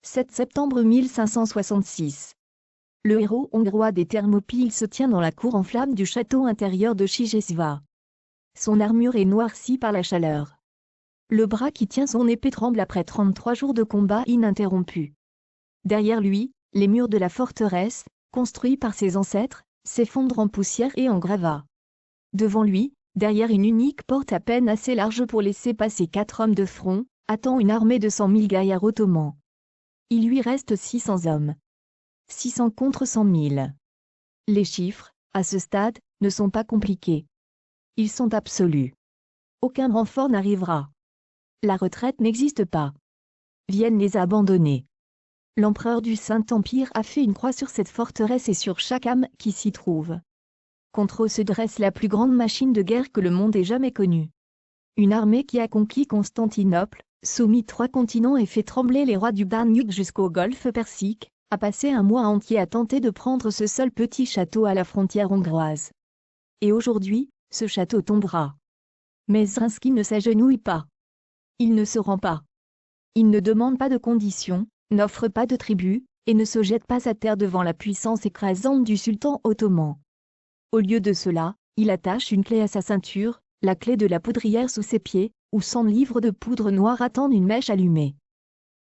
7 septembre 1566. Le héros hongrois des Thermopyles se tient dans la cour en flammes du château intérieur de Chigesva. Son armure est noircie par la chaleur. Le bras qui tient son épée tremble après 33 jours de combat ininterrompus. Derrière lui, les murs de la forteresse, construits par ses ancêtres, s'effondrent en poussière et en gravats. Devant lui, derrière une unique porte à peine assez large pour laisser passer 4 hommes de front, attend une armée de 100 000 gaillards ottomans. Il lui reste 600 hommes. 600 contre 100 000. Les chiffres, à ce stade, ne sont pas compliqués. Ils sont absolus. Aucun renfort n'arrivera. La retraite n'existe pas. Vienne les a abandonnés. L'empereur du Saint-Empire a fait une croix sur cette forteresse et sur chaque âme qui s'y trouve. Contre eux se dresse la plus grande machine de guerre que le monde ait jamais connue. Une armée qui a conquis Constantinople, soumis 3 continents et fait trembler les rois du Danube jusqu'au golfe Persique, a passé un mois entier à tenter de prendre ce seul petit château à la frontière hongroise. Et aujourd'hui, ce château tombera. Mais Zrinski ne s'agenouille pas. Il ne se rend pas. Il ne demande pas de conditions, n'offre pas de tribut, et ne se jette pas à terre devant la puissance écrasante du sultan ottoman. Au lieu de cela, il attache une clé à sa ceinture, la clé de la poudrière sous ses pieds, où 100 livres de poudre noire attendent une mèche allumée.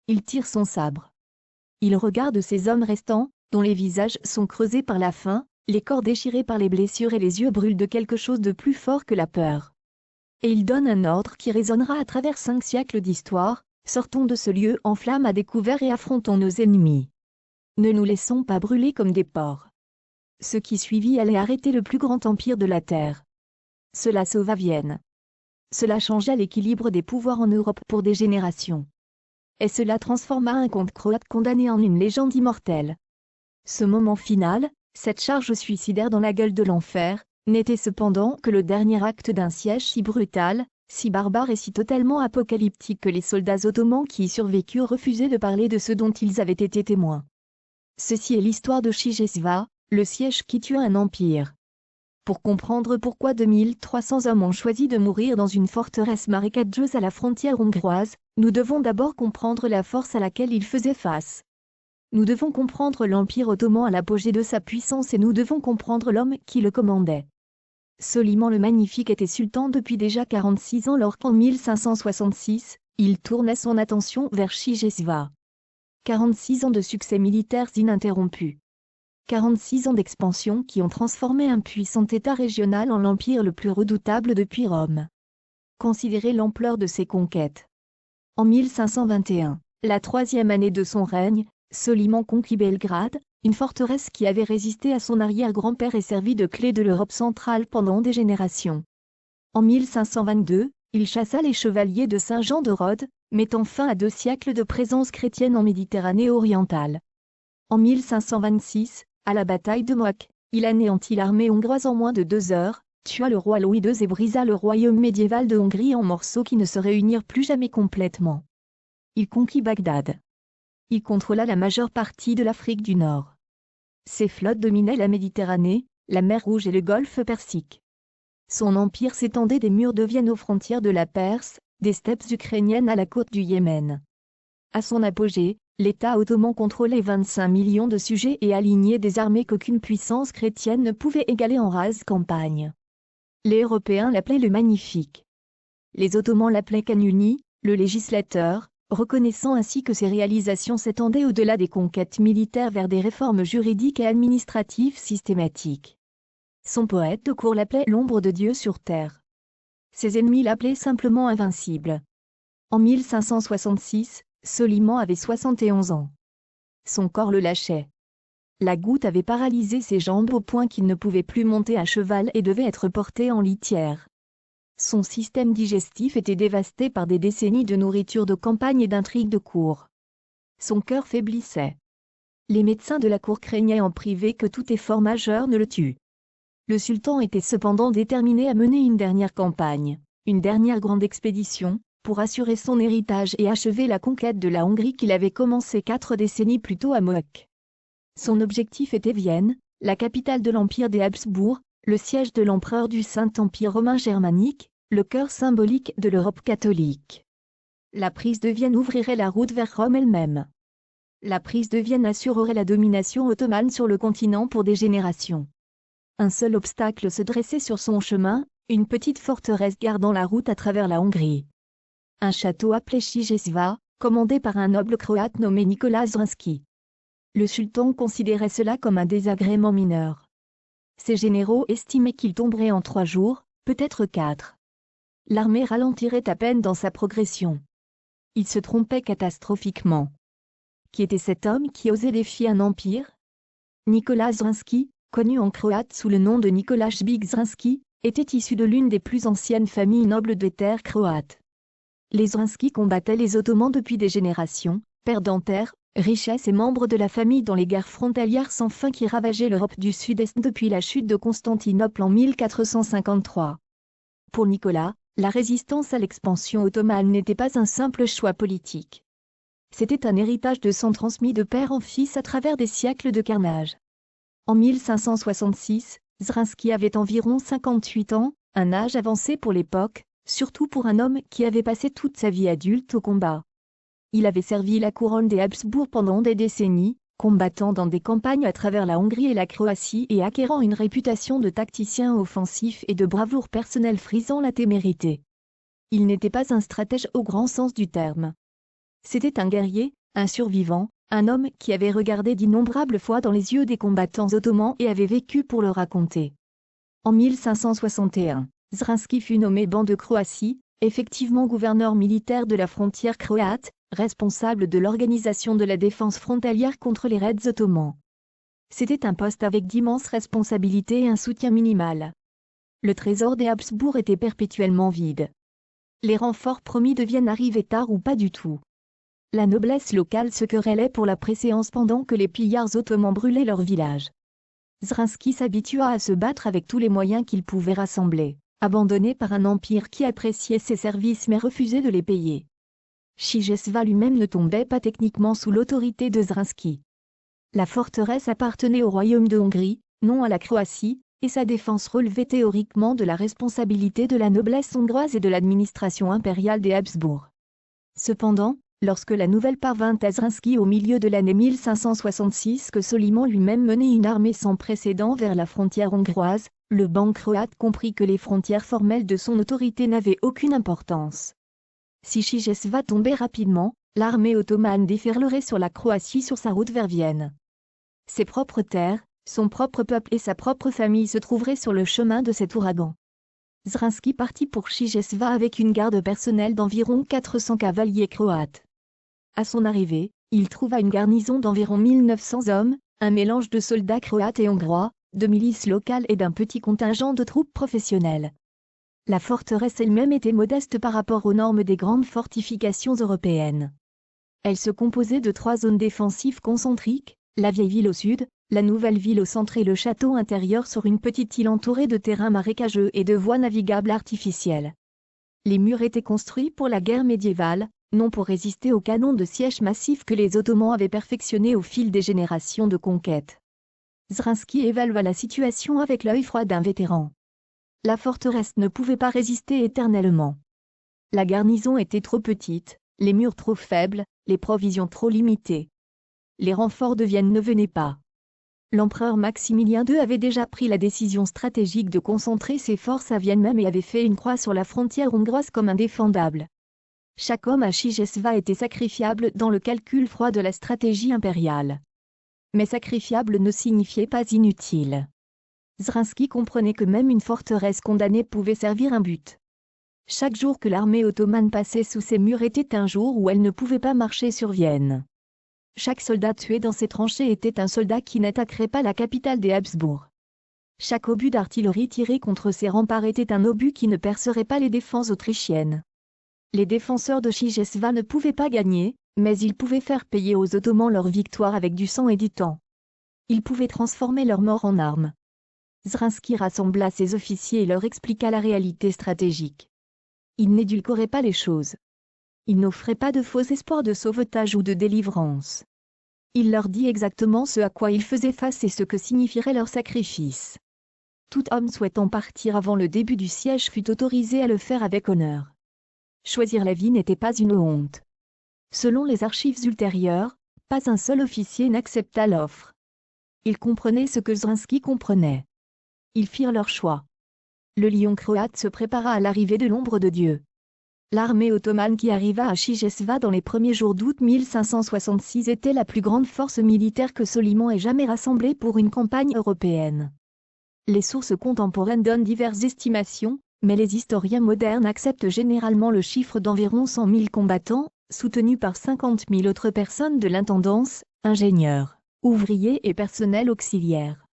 Il tire son sabre. Il regarde ces hommes restants, dont les visages sont creusés par la faim, les corps déchirés par les blessures et les yeux brûlent de quelque chose de plus fort que la peur. Et il donne un ordre qui résonnera à travers 5 siècles d'histoire: sortons de ce lieu en flammes à découvert et affrontons nos ennemis. Ne nous laissons pas brûler comme des porcs. Ce qui suivit allait arrêter le plus grand empire de la Terre. Cela sauva Vienne. Cela changea l'équilibre des pouvoirs en Europe pour des générations. Et cela transforma un comte croate condamné en une légende immortelle. Ce moment final, cette charge suicidaire dans la gueule de l'enfer, n'était cependant que le dernier acte d'un siège si brutal, si barbare et si totalement apocalyptique que les soldats ottomans qui y survécurent refusaient de parler de ce dont ils avaient été témoins. Ceci est l'histoire de Chigesva, le siège qui tua un empire. Pour comprendre pourquoi 2300 hommes ont choisi de mourir dans une forteresse marécageuse à la frontière hongroise, nous devons d'abord comprendre la force à laquelle ils faisaient face. Nous devons comprendre l'Empire ottoman à l'apogée de sa puissance et nous devons comprendre l'homme qui le commandait. Soliman le Magnifique était sultan depuis déjà 46 ans lorsqu'en 1566, il tournait son attention vers Chigesva. 46 ans de succès militaires ininterrompus. 46 ans d'expansion qui ont transformé un puissant État régional en l'empire le plus redoutable depuis Rome. Considérez l'ampleur de ses conquêtes. En 1521, la 3e année de son règne, Soliman conquit Belgrade, une forteresse qui avait résisté à son arrière-grand-père et servi de clé de l'Europe centrale pendant des générations. En 1522, il chassa les chevaliers de Saint-Jean de Rhodes, mettant fin à 2 siècles de présence chrétienne en Méditerranée orientale. En 1526, à la bataille de Mohacs, il anéantit l'armée hongroise en moins de 2 heures, tua le roi Louis II et brisa le royaume médiéval de Hongrie en morceaux qui ne se réunirent plus jamais complètement. Il conquit Bagdad. Il contrôla la majeure partie de l'Afrique du Nord. Ses flottes dominaient la Méditerranée, la mer Rouge et le golfe Persique. Son empire s'étendait des murs de Vienne aux frontières de la Perse, des steppes ukrainiennes à la côte du Yémen. À son apogée, l'État ottoman contrôlait 25 millions de sujets et alignait des armées qu'aucune puissance chrétienne ne pouvait égaler en rase campagne. Les Européens l'appelaient le Magnifique. Les Ottomans l'appelaient Kanuni, le législateur, reconnaissant ainsi que ses réalisations s'étendaient au-delà des conquêtes militaires vers des réformes juridiques et administratives systématiques. Son poète de cour l'appelait l'ombre de Dieu sur terre. Ses ennemis l'appelaient simplement invincible. En 1566, Soliman avait 71 ans. Son corps le lâchait. La goutte avait paralysé ses jambes au point qu'il ne pouvait plus monter à cheval et devait être porté en litière. Son système digestif était dévasté par des décennies de nourriture de campagne et d'intrigues de cour. Son cœur faiblissait. Les médecins de la cour craignaient en privé que tout effort majeur ne le tue. Le sultan était cependant déterminé à mener une dernière campagne, une dernière grande expédition, pour assurer son héritage et achever la conquête de la Hongrie qu'il avait commencé 4 décennies plus tôt à Mohacs. Son objectif était Vienne, la capitale de l'Empire des Habsbourg, le siège de l'empereur du Saint-Empire romain germanique, le cœur symbolique de l'Europe catholique. La prise de Vienne ouvrirait la route vers Rome elle-même. La prise de Vienne assurerait la domination ottomane sur le continent pour des générations. Un seul obstacle se dressait sur son chemin, une petite forteresse gardant la route à travers la Hongrie. Un château appelé Chigesva, commandé par un noble croate nommé Nicolas Zrinski. Le sultan considérait cela comme un désagrément mineur. Ses généraux estimaient qu'il tomberait en 3 jours, peut-être 4. L'armée ralentirait à peine dans sa progression. Il se trompait catastrophiquement. Qui était cet homme qui osait défier un empire? Nicolas Zrinski, connu en croate sous le nom de Nicolas Zbig Zrinski, était issu de l'une des plus anciennes familles nobles des terres croates. Les Zrinski combattaient les Ottomans depuis des générations, perdant terre, richesse et membres de la famille dans les guerres frontalières sans fin qui ravageaient l'Europe du Sud-Est depuis la chute de Constantinople en 1453. Pour Nicolas, la résistance à l'expansion ottomane n'était pas un simple choix politique. C'était un héritage de sang transmis de père en fils à travers des siècles de carnage. En 1566, Zrinski avait environ 58 ans, un âge avancé pour l'époque, surtout pour un homme qui avait passé toute sa vie adulte au combat. Il avait servi la couronne des Habsbourg pendant des décennies, combattant dans des campagnes à travers la Hongrie et la Croatie et acquérant une réputation de tacticien offensif et de bravoure personnelle frisant la témérité. Il n'était pas un stratège au grand sens du terme. C'était un guerrier, un survivant, un homme qui avait regardé d'innombrables fois dans les yeux des combattants ottomans et avait vécu pour le raconter. En 1561, Zrinski fut nommé ban de Croatie, effectivement gouverneur militaire de la frontière croate, responsable de l'organisation de la défense frontalière contre les raids ottomans. C'était un poste avec d'immenses responsabilités et un soutien minimal. Le trésor des Habsbourg était perpétuellement vide. Les renforts promis de Vienne arrivaient tard ou pas du tout. La noblesse locale se querellait pour la préséance pendant que les pillards ottomans brûlaient leur village. Zrinski s'habitua à se battre avec tous les moyens qu'il pouvait rassembler, abandonné par un empire qui appréciait ses services mais refusait de les payer. Chigesva lui-même ne tombait pas techniquement sous l'autorité de Zrinski. La forteresse appartenait au royaume de Hongrie, non à la Croatie, et sa défense relevait théoriquement de la responsabilité de la noblesse hongroise et de l'administration impériale des Habsbourg. Cependant, lorsque la nouvelle parvint à Zrinski au milieu de l'année 1566 que Soliman lui-même menait une armée sans précédent vers la frontière hongroise, le ban croate comprit que les frontières formelles de son autorité n'avaient aucune importance. Si Chigesva tombait rapidement, l'armée ottomane déferlerait sur la Croatie sur sa route vers Vienne. Ses propres terres, son propre peuple et sa propre famille se trouveraient sur le chemin de cet ouragan. Zrinski partit pour Chigesva avec une garde personnelle d'environ 400 cavaliers croates. À son arrivée, il trouva une garnison d'environ 1900 hommes, un mélange de soldats croates et hongrois, de milices locales et d'un petit contingent de troupes professionnelles. La forteresse elle-même était modeste par rapport aux normes des grandes fortifications européennes. Elle se composait de 3 zones défensives concentriques, la vieille ville au sud, la nouvelle ville au centre et le château intérieur sur une petite île entourée de terrains marécageux et de voies navigables artificielles. Les murs étaient construits pour la guerre médiévale, non pour résister aux canons de siège massifs que les Ottomans avaient perfectionnés au fil des générations de conquête. Zrinski évalua la situation avec l'œil froid d'un vétéran. La forteresse ne pouvait pas résister éternellement. La garnison était trop petite, les murs trop faibles, les provisions trop limitées. Les renforts de Vienne ne venaient pas. L'empereur Maximilien II avait déjà pris la décision stratégique de concentrer ses forces à Vienne même et avait fait une croix sur la frontière hongroise comme indéfendable. Chaque homme à Chigesva était sacrifiable dans le calcul froid de la stratégie impériale. Mais sacrifiable ne signifiait pas inutile. Zrinski comprenait que même une forteresse condamnée pouvait servir un but. Chaque jour que l'armée ottomane passait sous ses murs était un jour où elle ne pouvait pas marcher sur Vienne. Chaque soldat tué dans ses tranchées était un soldat qui n'attaquerait pas la capitale des Habsbourg. Chaque obus d'artillerie tiré contre ces remparts était un obus qui ne percerait pas les défenses autrichiennes. Les défenseurs de Chigesva ne pouvaient pas gagner, mais ils pouvaient faire payer aux Ottomans leur victoire avec du sang et du temps. Ils pouvaient transformer leur mort en armes. Zrinski rassembla ses officiers et leur expliqua la réalité stratégique. Il n'édulcorait pas les choses. Il n'offrait pas de faux espoirs de sauvetage ou de délivrance. Il leur dit exactement ce à quoi ils faisaient face et ce que signifierait leur sacrifice. Tout homme souhaitant partir avant le début du siège fut autorisé à le faire avec honneur. Choisir la vie n'était pas une honte. Selon les archives ultérieures, Pas un seul officier n'accepta l'offre. Ils comprenaient ce que Zrinski comprenait. Ils firent leur choix. Le lion croate se prépara à l'arrivée de l'ombre de Dieu. L'armée ottomane qui arriva à Chigesva dans les premiers jours d'août 1566 était la plus grande force militaire que Soliman ait jamais rassemblée pour une campagne européenne. Les sources contemporaines donnent diverses estimations, mais les historiens modernes acceptent généralement le chiffre d'environ 100 000 combattants, soutenus par 50 000 autres personnes de l'intendance, ingénieurs, ouvriers et personnel auxiliaire.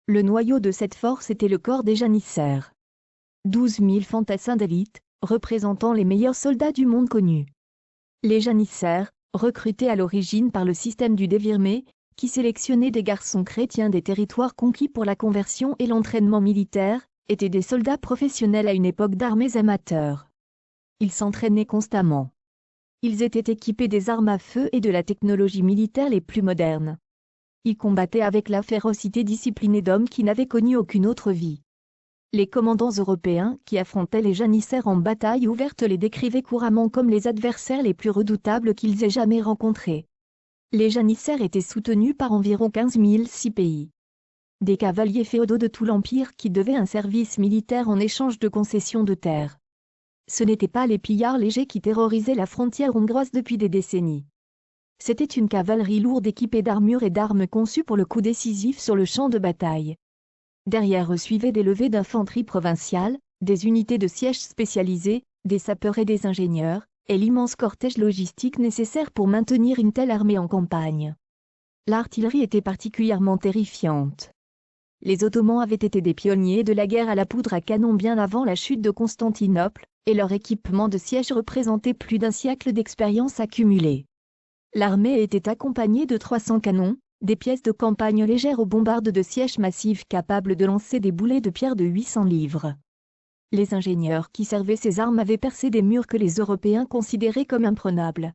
Le noyau de cette force était le corps des janissaires. 12 000 fantassins d'élite, représentant les meilleurs soldats du monde connu. Les janissaires, recrutés à l'origine par le système du Devirmé, qui sélectionnait des garçons chrétiens des territoires conquis pour la conversion et l'entraînement militaire, étaient des soldats professionnels à une époque d'armées amateurs. Ils s'entraînaient constamment. Ils étaient équipés des armes à feu et de la technologie militaire les plus modernes. Ils combattaient avec la férocité disciplinée d'hommes qui n'avaient connu aucune autre vie. Les commandants européens qui affrontaient les janissaires en bataille ouverte les décrivaient couramment comme les adversaires les plus redoutables qu'ils aient jamais rencontrés. Les janissaires étaient soutenus par environ 15 6 pays. Des cavaliers féodaux de tout l'Empire qui devaient un service militaire en échange de concessions de terre. Ce n'étaient pas les pillards légers qui terrorisaient la frontière hongroise depuis des décennies. C'était une cavalerie lourde équipée d'armures et d'armes conçues pour le coup décisif sur le champ de bataille. Derrière eux suivaient des levées d'infanterie provinciale, des unités de siège spécialisées, des sapeurs et des ingénieurs, et l'immense cortège logistique nécessaire pour maintenir une telle armée en campagne. L'artillerie était particulièrement terrifiante. Les Ottomans avaient été des pionniers de la guerre à la poudre à canon bien avant la chute de Constantinople, et leur équipement de siège représentait plus d'un siècle d'expérience accumulée. L'armée était accompagnée de 300 canons, des pièces de campagne légères aux bombardes de siège massives capables de lancer des boulets de pierre de 800 livres. Les ingénieurs qui servaient ces armes avaient percé des murs que les Européens considéraient comme imprenables.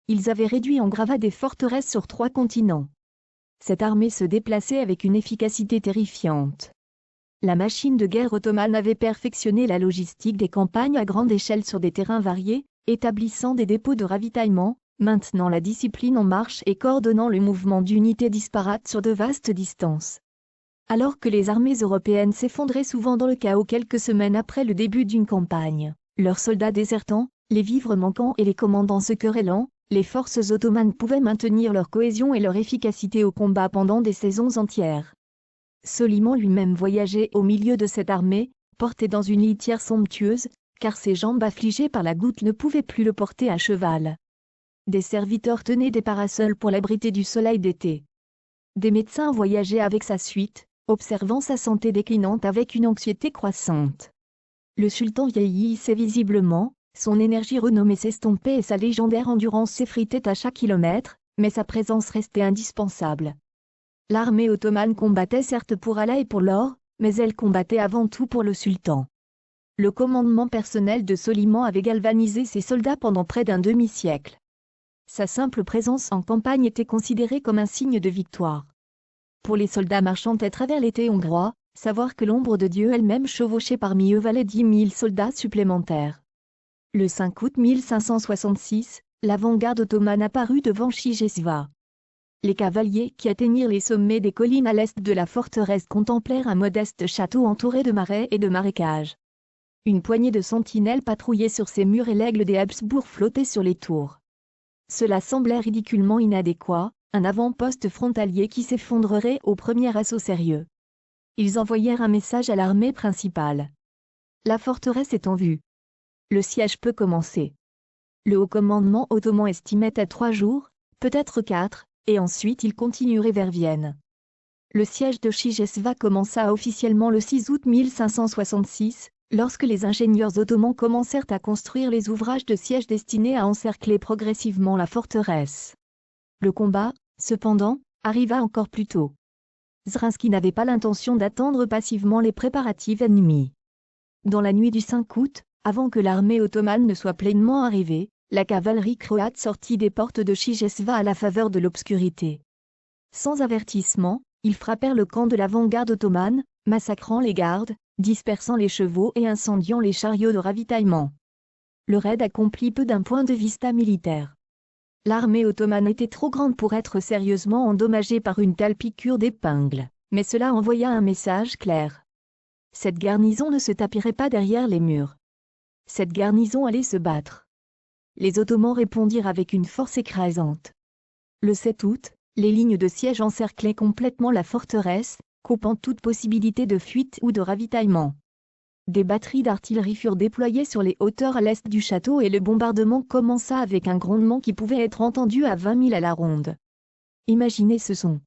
Ils avaient réduit en gravats des forteresses sur 3 continents. Cette armée se déplaçait avec une efficacité terrifiante. La machine de guerre ottomane avait perfectionné la logistique des campagnes à grande échelle sur des terrains variés, établissant des dépôts de ravitaillement, maintenant la discipline en marche et coordonnant le mouvement d'unités disparates sur de vastes distances. Alors que les armées européennes s'effondraient souvent dans le chaos quelques semaines après le début d'une campagne, leurs soldats désertants, les vivres manquants et les commandants se querellant, les forces ottomanes pouvaient maintenir leur cohésion et leur efficacité au combat pendant des saisons entières. Soliman lui-même voyageait au milieu de cette armée, porté dans une litière somptueuse, car ses jambes affligées par la goutte ne pouvaient plus le porter à cheval. Des serviteurs tenaient des parasols pour l'abriter du soleil d'été. Des médecins voyageaient avec sa suite, observant sa santé déclinante avec une anxiété croissante. Le sultan vieillissait visiblement, son énergie renommée s'estompait et sa légendaire endurance s'effritait à chaque kilomètre, mais sa présence restait indispensable. L'armée ottomane combattait certes pour Allah et pour l'or, mais elle combattait avant tout pour le sultan. Le commandement personnel de Soliman avait galvanisé ses soldats pendant près d'un demi-siècle. Sa simple présence en campagne était considérée comme un signe de victoire. Pour les soldats marchant à travers l'été hongrois, savoir que l'ombre de Dieu elle-même chevauchait parmi eux valait 10 000 soldats supplémentaires. Le 5 août 1566, l'avant-garde ottomane apparut devant Chigesva. Les cavaliers qui atteignirent les sommets des collines à l'est de la forteresse contemplèrent un modeste château entouré de marais et de marécages. Une poignée de sentinelles patrouillait sur ses murs et l'aigle des Habsbourg flottait sur les tours. Cela semblait ridiculement inadéquat, un avant-poste frontalier qui s'effondrerait au premier assaut sérieux. Ils envoyèrent un message à l'armée principale. La forteresse est en vue. Le siège peut commencer. Le haut commandement ottoman estimait à 3 jours, peut-être 4, et ensuite il continuerait vers Vienne. Le siège de Chigesva commença officiellement le 6 août 1566, lorsque les ingénieurs ottomans commencèrent à construire les ouvrages de siège destinés à encercler progressivement la forteresse. Le combat, cependant, arriva encore plus tôt. Zrinski n'avait pas l'intention d'attendre passivement les préparatifs ennemis. Dans la nuit du 5 août, avant que l'armée ottomane ne soit pleinement arrivée, la cavalerie croate sortit des portes de Chigesva à la faveur de l'obscurité. Sans avertissement, ils frappèrent le camp de l'avant-garde ottomane, massacrant les gardes, dispersant les chevaux et incendiant les chariots de ravitaillement. Le raid accomplit peu d'un point de vista militaire. L'armée ottomane était trop grande pour être sérieusement endommagée par une telle piqûre d'épingle, mais cela envoya un message clair. Cette garnison ne se tapierait pas derrière les murs. Cette garnison allait se battre. Les Ottomans répondirent avec une force écrasante. Le 7 août, les lignes de siège encerclaient complètement la forteresse, coupant toute possibilité de fuite ou de ravitaillement. Des batteries d'artillerie furent déployées sur les hauteurs à l'est du château et le bombardement commença avec un grondement qui pouvait être entendu à 20 000 à la ronde. Imaginez ce son.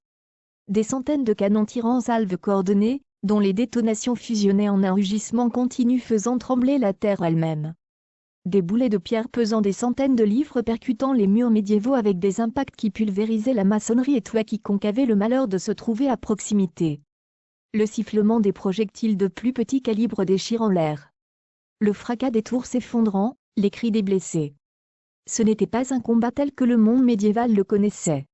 Des centaines de canons tirant en salves coordonnées, dont les détonations fusionnaient en un rugissement continu faisant trembler la terre elle-même. Des boulets de pierre pesant des centaines de livres percutant les murs médiévaux avec des impacts qui pulvérisaient la maçonnerie et tuaient quiconque avait le malheur de se trouver à proximité. Le sifflement des projectiles de plus petit calibre déchirant l'air. Le fracas des tours s'effondrant, les cris des blessés. Ce n'était pas un combat tel que le monde médiéval le connaissait.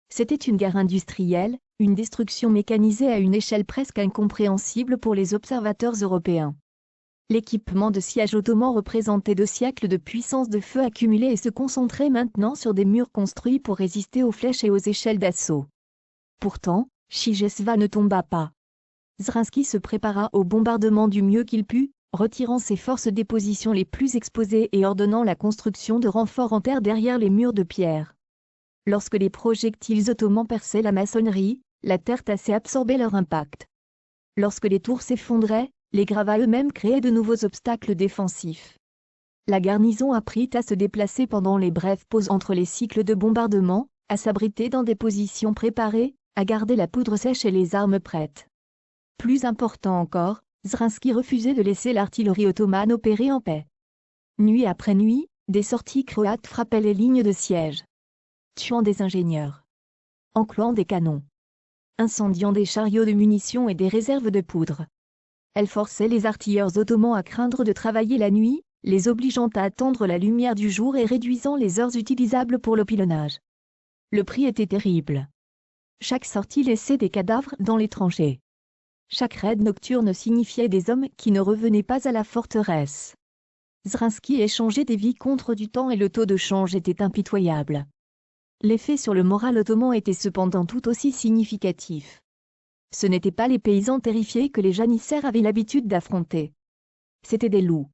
C'était une guerre industrielle, une destruction mécanisée à une échelle presque incompréhensible pour les observateurs européens. L'équipement de siège ottoman représentait 2 siècles de puissance de feu accumulée et se concentrait maintenant sur des murs construits pour résister aux flèches et aux échelles d'assaut. Pourtant, Chigesva ne tomba pas. Zrinski se prépara au bombardement du mieux qu'il put, retirant ses forces des positions les plus exposées et ordonnant la construction de renforts en terre derrière les murs de pierre. Lorsque les projectiles ottomans perçaient la maçonnerie, la terre tassée absorbait leur impact. Lorsque les tours s'effondraient, les gravats eux-mêmes créaient de nouveaux obstacles défensifs. La garnison apprit à se déplacer pendant les brèves pauses entre les cycles de bombardement, à s'abriter dans des positions préparées, à garder la poudre sèche et les armes prêtes. Plus important encore, Zrinski refusait de laisser l'artillerie ottomane opérer en paix. Nuit après nuit, des sorties croates frappaient les lignes de siège, tuant des ingénieurs, enclouant des canons, incendiant des chariots de munitions et des réserves de poudre. Elles forçaient les artilleurs ottomans à craindre de travailler la nuit, les obligeant à attendre la lumière du jour et réduisant les heures utilisables pour le pilonnage. Le prix était terrible. Chaque sortie laissait des cadavres dans les tranchées. Chaque raid nocturne signifiait des hommes qui ne revenaient pas à la forteresse. Zrinski échangeait des vies contre du temps et le taux de change était impitoyable. L'effet sur le moral ottoman était cependant tout aussi significatif. Ce n'étaient pas les paysans terrifiés que les janissaires avaient l'habitude d'affronter. C'étaient des loups.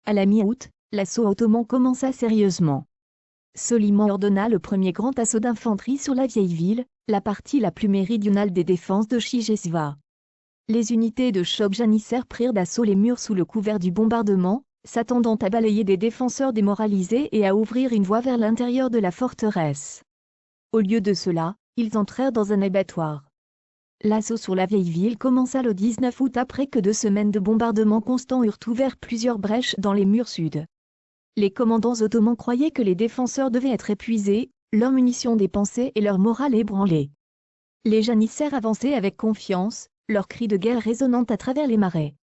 À la mi-août, l'assaut ottoman commença sérieusement. Soliman ordonna le premier grand assaut d'infanterie sur la vieille ville, la partie la plus méridionale des défenses de Chigesva. Les unités de choc janissaires prirent d'assaut les murs sous le couvert du bombardement, s'attendant à balayer des défenseurs démoralisés et à ouvrir une voie vers l'intérieur de la forteresse. Au lieu de cela, ils entrèrent dans un abattoir. L'assaut sur la vieille ville commença le 19 août après que 2 semaines de bombardements constants eurent ouvert plusieurs brèches dans les murs sud. Les commandants ottomans croyaient que les défenseurs devaient être épuisés, leurs munitions dépensées et leur morale ébranlée. Les janissaires avançaient avec confiance, leurs cris de guerre résonnant à travers les marais.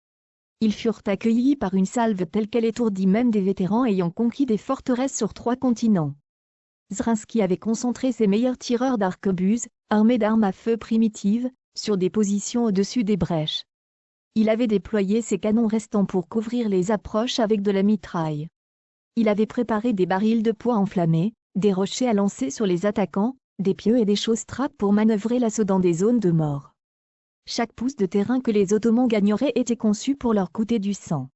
Ils furent accueillis par une salve telle qu'elle étourdit même des vétérans ayant conquis des forteresses sur 3 continents. Zrinski avait concentré ses meilleurs tireurs d'arquebuses, armés d'armes à feu primitives, sur des positions au-dessus des brèches. Il avait déployé ses canons restants pour couvrir les approches avec de la mitraille. Il avait préparé des barils de poids enflammés, des rochers à lancer sur les attaquants, des pieux et des chausses-trappes pour manœuvrer l'assaut dans des zones de mort. Chaque pouce de terrain que les Ottomans gagneraient était conçu pour leur coûter du sang.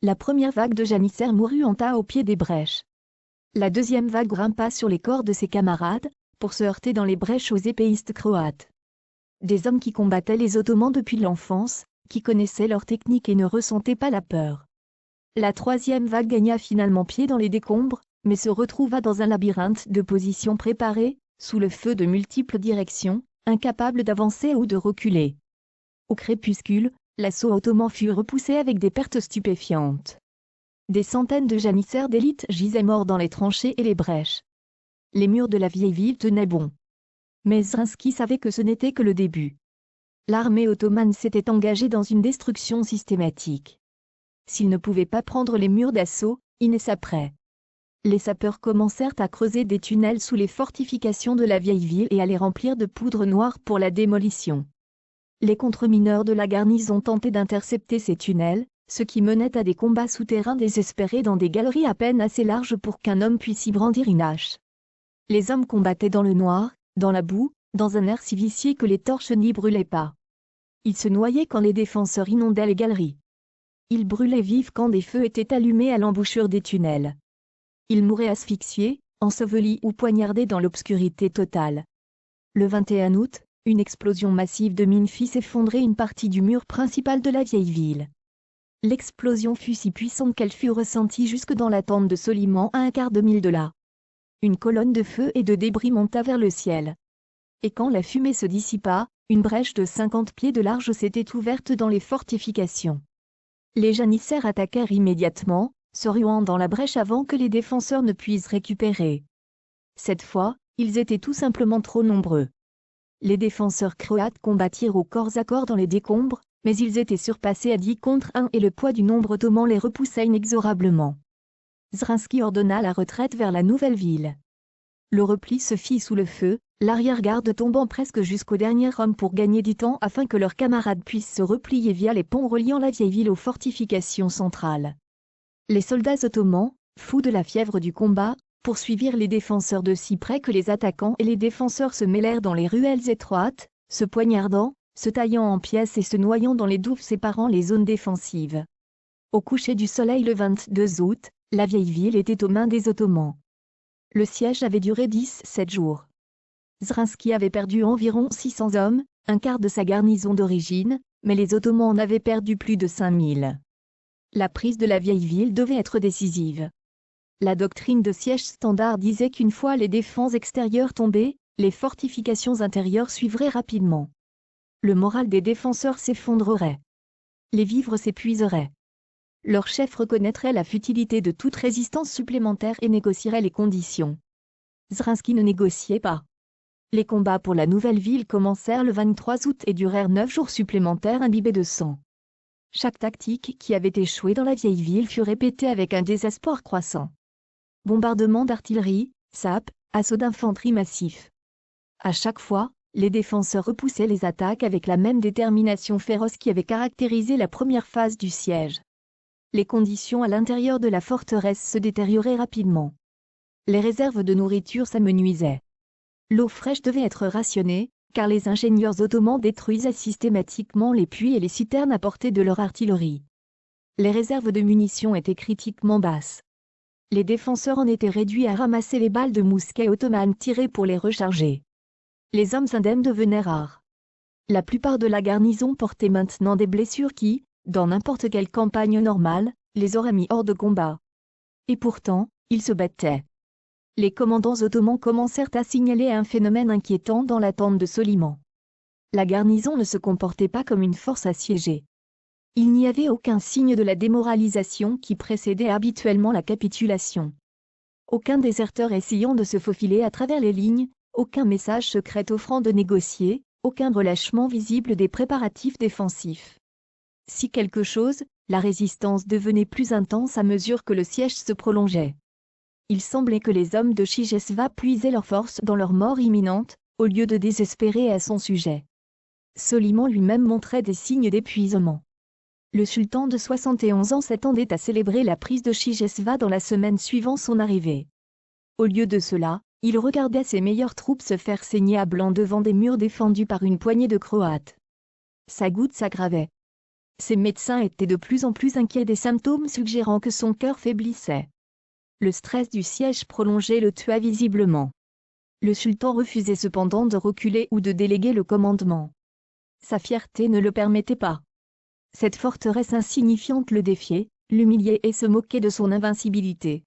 La première vague de janissaires mourut en tas au pied des brèches. La deuxième vague grimpa sur les corps de ses camarades, pour se heurter dans les brèches aux épéistes croates. Des hommes qui combattaient les Ottomans depuis l'enfance, qui connaissaient leur technique et ne ressentaient pas la peur. La troisième vague gagna finalement pied dans les décombres, mais se retrouva dans un labyrinthe de positions préparées, sous le feu de multiples directions, incapable d'avancer ou de reculer. Au crépuscule, l'assaut ottoman fut repoussé avec des pertes stupéfiantes. Des centaines de janissaires d'élite gisaient morts dans les tranchées et les brèches. Les murs de la vieille ville tenaient bon. Mais Zrinski savait que ce n'était que le début. L'armée ottomane s'était engagée dans une destruction systématique. S'ils ne pouvaient pas prendre les murs d'assaut, ils ne s'apprêtaient. Les sapeurs commencèrent à creuser des tunnels sous les fortifications de la vieille ville et à les remplir de poudre noire pour la démolition. Les contre-mineurs de la garnison tentaient d'intercepter ces tunnels, ce qui menait à des combats souterrains désespérés dans des galeries à peine assez larges pour qu'un homme puisse y brandir une hache. Les hommes combattaient dans le noir, dans la boue, dans un air si vicié que les torches n'y brûlaient pas. Ils se noyaient quand les défenseurs inondaient les galeries. Ils brûlaient vifs quand des feux étaient allumés à l'embouchure des tunnels. Ils mouraient asphyxiés, ensevelis ou poignardés dans l'obscurité totale. Le 21 août, une explosion massive de mines fit s'effondrer une partie du mur principal de la vieille ville. L'explosion fut si puissante qu'elle fut ressentie jusque dans la tente de Soliman à un quart de mille de là. Une colonne de feu et de débris monta vers le ciel. Et quand la fumée se dissipa, une brèche de 50 pieds de large s'était ouverte dans les fortifications. Les janissaires attaquèrent immédiatement, se ruant dans la brèche avant que les défenseurs ne puissent récupérer. Cette fois, ils étaient tout simplement trop nombreux. Les défenseurs croates combattirent au corps à corps dans les décombres, mais ils étaient surpassés à 10 contre 1 et le poids du nombre ottoman les repoussa inexorablement. Zrinski ordonna la retraite vers la nouvelle ville. Le repli se fit sous le feu, l'arrière-garde tombant presque jusqu'au dernier homme pour gagner du temps afin que leurs camarades puissent se replier via les ponts reliant la vieille ville aux fortifications centrales. Les soldats ottomans, fous de la fièvre du combat, poursuivirent les défenseurs de si près que les attaquants et les défenseurs se mêlèrent dans les ruelles étroites, se poignardant, se taillant en pièces et se noyant dans les douves séparant les zones défensives. Au coucher du soleil le 22 août, la vieille ville était aux mains des Ottomans. Le siège avait duré 17 jours. Zrinski avait perdu environ 600 hommes, un quart de sa garnison d'origine, mais les Ottomans en avaient perdu plus de 5000. La prise de la vieille ville devait être décisive. La doctrine de siège standard disait qu'une fois les défenses extérieures tombées, les fortifications intérieures suivraient rapidement. Le moral des défenseurs s'effondrerait. Les vivres s'épuiseraient. Leur chef reconnaîtrait la futilité de toute résistance supplémentaire et négocierait les conditions. Zrinski ne négociait pas. Les combats pour la nouvelle ville commencèrent le 23 août et durèrent 9 jours supplémentaires imbibés de sang. Chaque tactique qui avait échoué dans la vieille ville fut répétée avec un désespoir croissant. Bombardement d'artillerie, sapes, assauts d'infanterie massifs. À chaque fois, les défenseurs repoussaient les attaques avec la même détermination féroce qui avait caractérisé la première phase du siège. Les conditions à l'intérieur de la forteresse se détérioraient rapidement. Les réserves de nourriture s'amenuisaient. L'eau fraîche devait être rationnée, car les ingénieurs ottomans détruisaient systématiquement les puits et les citernes à portée de leur artillerie. Les réserves de munitions étaient critiquement basses. Les défenseurs en étaient réduits à ramasser les balles de mousquet ottomanes tirées pour les recharger. Les hommes indemnes devenaient rares. La plupart de la garnison portait maintenant des blessures qui, dans n'importe quelle campagne normale, les auraient mis hors de combat. Et pourtant, ils se battaient. Les commandants ottomans commencèrent à signaler un phénomène inquiétant dans la tente de Soliman. La garnison ne se comportait pas comme une force assiégée. Il n'y avait aucun signe de la démoralisation qui précédait habituellement la capitulation. Aucun déserteur essayant de se faufiler à travers les lignes, aucun message secret offrant de négocier, aucun relâchement visible des préparatifs défensifs. Si quelque chose, la résistance devenait plus intense à mesure que le siège se prolongeait. Il semblait que les hommes de Chigesva puisaient leurs forces dans leur mort imminente, au lieu de désespérer à son sujet. Soliman lui-même montrait des signes d'épuisement. Le sultan de 71 ans s'attendait à célébrer la prise de Chigesva dans la semaine suivant son arrivée. Au lieu de cela, il regardait ses meilleures troupes se faire saigner à blanc devant des murs défendus par une poignée de Croates. Sa goutte s'aggravait. Ses médecins étaient de plus en plus inquiets des symptômes suggérant que son cœur faiblissait. Le stress du siège prolongé le tua visiblement. Le sultan refusait cependant de reculer ou de déléguer le commandement. Sa fierté ne le permettait pas. Cette forteresse insignifiante le défiait, l'humiliait et se moquait de son invincibilité.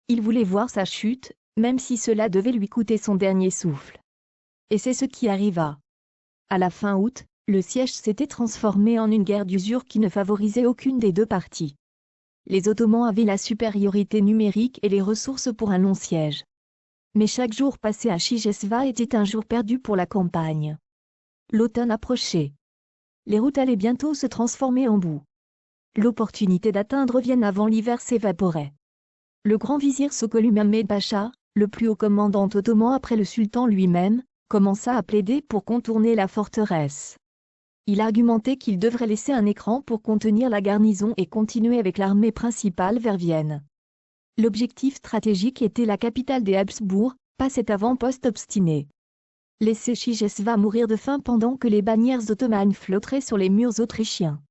Il voulait voir sa chute, même si cela devait lui coûter son dernier souffle. Et c'est ce qui arriva. À la fin août, le siège s'était transformé en une guerre d'usure qui ne favorisait aucune des deux parties. Les Ottomans avaient la supériorité numérique et les ressources pour un long siège. Mais chaque jour passé à Chigesva était un jour perdu pour la campagne. L'automne approchait. Les routes allaient bientôt se transformer en boue. L'opportunité d'atteindre Vienne avant l'hiver s'évaporait. Le grand vizir Sokollu Mehmed Pacha, le plus haut commandant ottoman après le sultan lui-même, commença à plaider pour contourner la forteresse. Il argumentait qu'il devrait laisser un écran pour contenir la garnison et continuer avec l'armée principale vers Vienne. L'objectif stratégique était la capitale des Habsbourg, Pas cet avant-poste obstiné. Laisser Chigesva mourir de faim pendant que les bannières ottomanes flotteraient sur les murs autrichiens.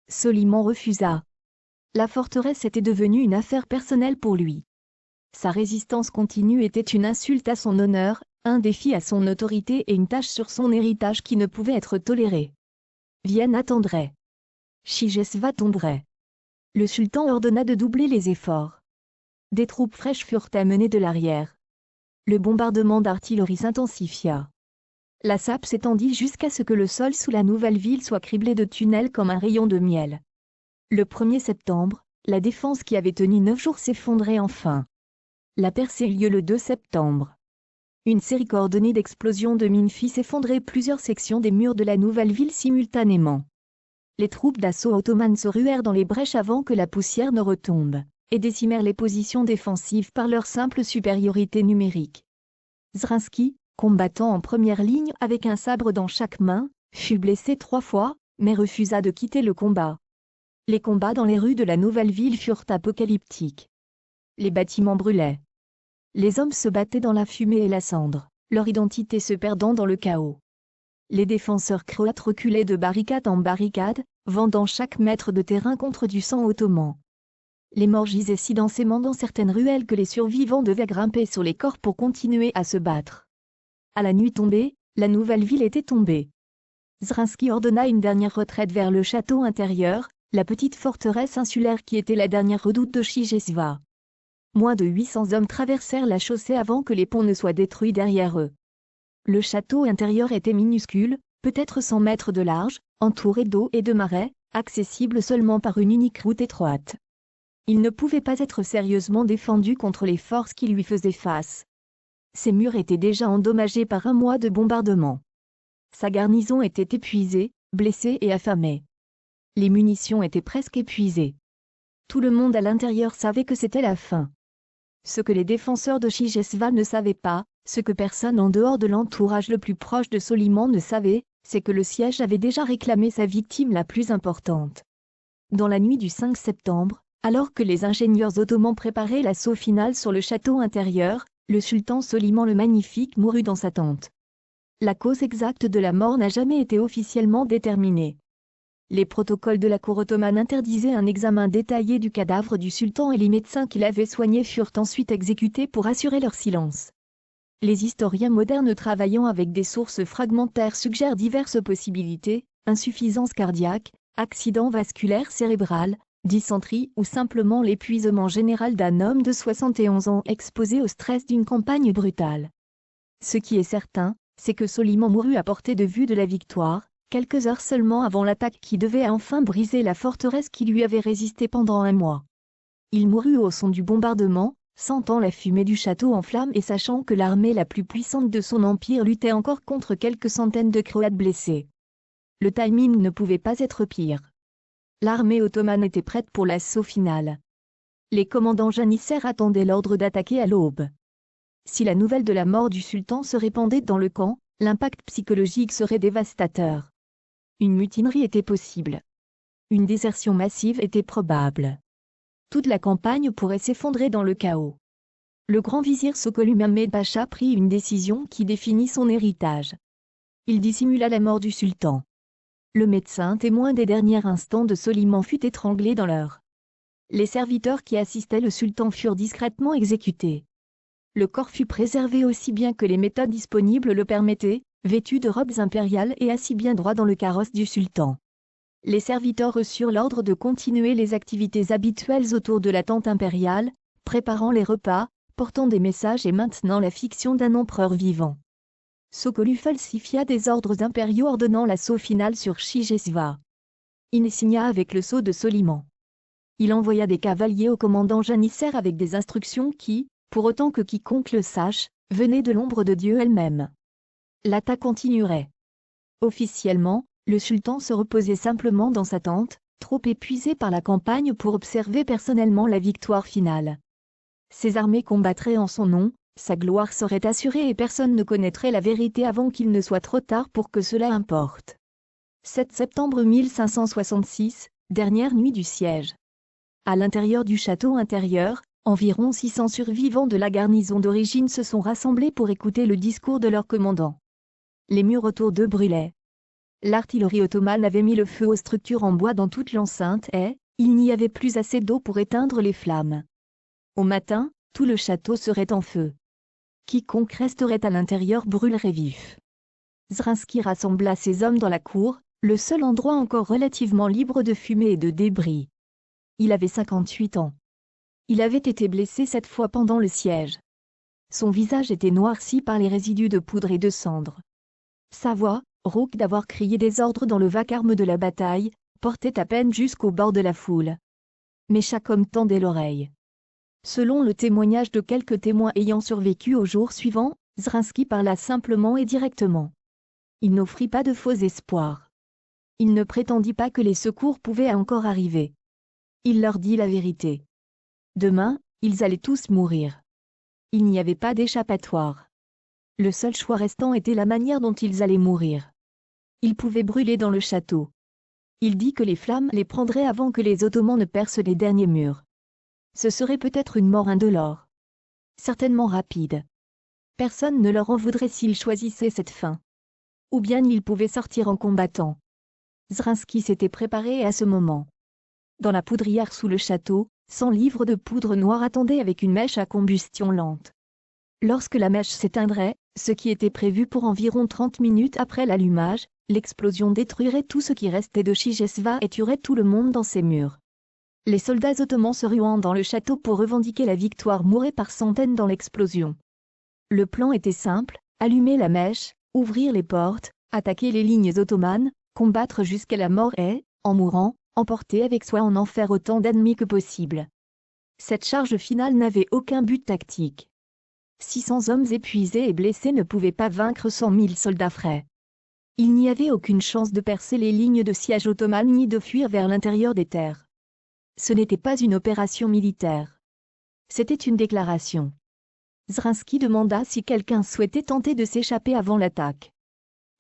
Soliman refusa. La forteresse était devenue une affaire personnelle pour lui. Sa résistance continue était une insulte à son honneur, un défi à son autorité et une tache sur son héritage qui ne pouvait être tolérée. Vienne attendrait. Chigesva tomberait. Le sultan ordonna de doubler les efforts. Des troupes fraîches furent amenées de l'arrière. Le bombardement d'artillerie s'intensifia. La sape s'étendit jusqu'à ce que le sol sous la nouvelle ville soit criblé de tunnels comme un rayon de miel. Le 1er septembre, la défense qui avait tenu 9 jours s'effondrait enfin. La percée eut lieu le 2 septembre. Une série coordonnée d'explosions de mines fit s'effondrer plusieurs sections des murs de la nouvelle ville simultanément. Les troupes d'assaut ottomanes se ruèrent dans les brèches avant que la poussière ne retombe, et décimèrent les positions défensives par leur simple supériorité numérique. Zrinski, combattant en première ligne avec un sabre dans chaque main, fut blessé 3 fois, mais refusa de quitter le combat. Les combats dans les rues de la nouvelle ville furent apocalyptiques. Les bâtiments brûlaient. Les hommes se battaient dans la fumée et la cendre, leur identité se perdant dans le chaos. Les défenseurs croates reculaient de barricade en barricade, vendant chaque mètre de terrain contre du sang ottoman. Les morts gisaient si densément dans certaines ruelles que les survivants devaient grimper sur les corps pour continuer à se battre. À la nuit tombée, la nouvelle ville était tombée. Zrinski ordonna une dernière retraite vers le château intérieur, la petite forteresse insulaire qui était la dernière redoute de Chigesva. Moins de 800 hommes traversèrent la chaussée avant que les ponts ne soient détruits derrière eux. Le château intérieur était minuscule, peut-être 100 mètres de large, entouré d'eau et de marais, accessible seulement par une unique route étroite. Il ne pouvait pas être sérieusement défendu contre les forces qui lui faisaient face. Ses murs étaient déjà endommagés par un mois de bombardement. Sa garnison était épuisée, blessée et affamée. Les munitions étaient presque épuisées. Tout le monde à l'intérieur savait que c'était la fin. Ce que les défenseurs de Chigesva ne savaient pas, ce que personne en dehors de l'entourage le plus proche de Soliman ne savait, c'est que le siège avait déjà réclamé sa victime la plus importante. Dans la nuit du 5 septembre, alors que les ingénieurs ottomans préparaient l'assaut final sur le château intérieur, le sultan Soliman le Magnifique mourut dans sa tente. La cause exacte de la mort n'a jamais été officiellement déterminée. Les protocoles de la cour ottomane interdisaient un examen détaillé du cadavre du sultan et les médecins qui l'avaient soigné furent ensuite exécutés pour assurer leur silence. Les historiens modernes travaillant avec des sources fragmentaires suggèrent diverses possibilités, insuffisance cardiaque, accident vasculaire cérébral, dysenterie ou simplement l'épuisement général d'un homme de 71 ans exposé au stress d'une campagne brutale. Ce qui est certain, c'est que Soliman mourut à portée de vue de la victoire, quelques heures seulement avant l'attaque qui devait enfin briser la forteresse qui lui avait résisté pendant un mois. Il mourut au son du bombardement, sentant la fumée du château en flammes et sachant que l'armée la plus puissante de son empire luttait encore contre quelques centaines de Croates blessés. Le timing ne pouvait pas être pire. L'armée ottomane était prête pour l'assaut final. Les commandants janissaires attendaient l'ordre d'attaquer à l'aube. Si la nouvelle de la mort du sultan se répandait dans le camp, l'impact psychologique serait dévastateur. Une mutinerie était possible. Une désertion massive était probable. Toute la campagne pourrait s'effondrer dans le chaos. Le grand vizir Sokolu Mehmed Pacha prit une décision qui définit son héritage. Il dissimula la mort du sultan. Le médecin témoin des derniers instants de Soliman fut étranglé dans l'heure. Les serviteurs qui assistaient le sultan furent discrètement exécutés. Le corps fut préservé aussi bien que les méthodes disponibles le permettaient, vêtu de robes impériales et assis bien droit dans le carrosse du sultan. Les serviteurs reçurent l'ordre de continuer les activités habituelles autour de la tente impériale, préparant les repas, portant des messages et maintenant la fiction d'un empereur vivant. Sokolu falsifia des ordres impériaux ordonnant l'assaut final sur Chigesva. Il signa avec le sceau de Soliman. Il envoya des cavaliers au commandant janissaire avec des instructions qui, pour autant que quiconque le sache, venaient de l'ombre de Dieu elle-même. L'attaque continuerait. Officiellement, le sultan se reposait simplement dans sa tente, trop épuisé par la campagne pour observer personnellement la victoire finale. Ses armées combattraient en son nom, sa gloire serait assurée et personne ne connaîtrait la vérité avant qu'il ne soit trop tard pour que cela importe. 7 septembre 1566, dernière nuit du siège. À l'intérieur du château intérieur, Environ 600 survivants de la garnison d'origine se sont rassemblés pour écouter le discours de leur commandant. Les murs autour d'eux brûlaient. L'artillerie ottomane avait mis le feu aux structures en bois dans toute l'enceinte et il n'y avait plus assez d'eau pour éteindre les flammes. Au matin, tout le château serait en feu. Quiconque resterait à l'intérieur brûlerait vif. Zrinski rassembla ses hommes dans la cour, le seul endroit encore relativement libre de fumée et de débris. Il avait 58 ans. Il avait été blessé 7 fois pendant le siège. Son visage était noirci par les résidus de poudre et de cendre. Sa voix, rauque d'avoir crié des ordres dans le vacarme de la bataille, portait à peine jusqu'au bord de la foule. Mais chaque homme tendait l'oreille. Selon le témoignage de quelques témoins ayant survécu au jour suivant, Zrinski parla simplement et directement. Il n'offrit pas de faux espoirs. Il ne prétendit pas que les secours pouvaient encore arriver. Il leur dit la vérité. Demain, ils allaient tous mourir. Il n'y avait pas d'échappatoire. Le seul choix restant était la manière dont ils allaient mourir. Ils pouvaient brûler dans le château. Il dit que les flammes les prendraient avant que les Ottomans ne percent les derniers murs. Ce serait peut-être une mort indolore. Certainement rapide. Personne ne leur en voudrait s'ils choisissaient cette fin. Ou bien ils pouvaient sortir en combattant. Zrinski s'était préparé à ce moment. Dans la poudrière sous le château, 100 livres de poudre noire attendaient avec une mèche à combustion lente. Lorsque la mèche s'éteindrait, ce qui était prévu pour environ 30 minutes après l'allumage, l'explosion détruirait tout ce qui restait de Chigesva et tuerait tout le monde dans ses murs. Les soldats ottomans se ruant dans le château pour revendiquer la victoire mouraient par centaines dans l'explosion. Le plan était simple, allumer la mèche, ouvrir les portes, attaquer les lignes ottomanes, combattre jusqu'à la mort et, en mourant, emporter avec soi en enfer autant d'ennemis que possible. Cette charge finale n'avait aucun but tactique. 600 hommes épuisés et blessés ne pouvaient pas vaincre 100 000 soldats frais. Il n'y avait aucune chance de percer les lignes de siège ottomanes ni de fuir vers l'intérieur des terres. Ce n'était pas une opération militaire. C'était une déclaration. Zrinski demanda si quelqu'un souhaitait tenter de s'échapper avant l'attaque.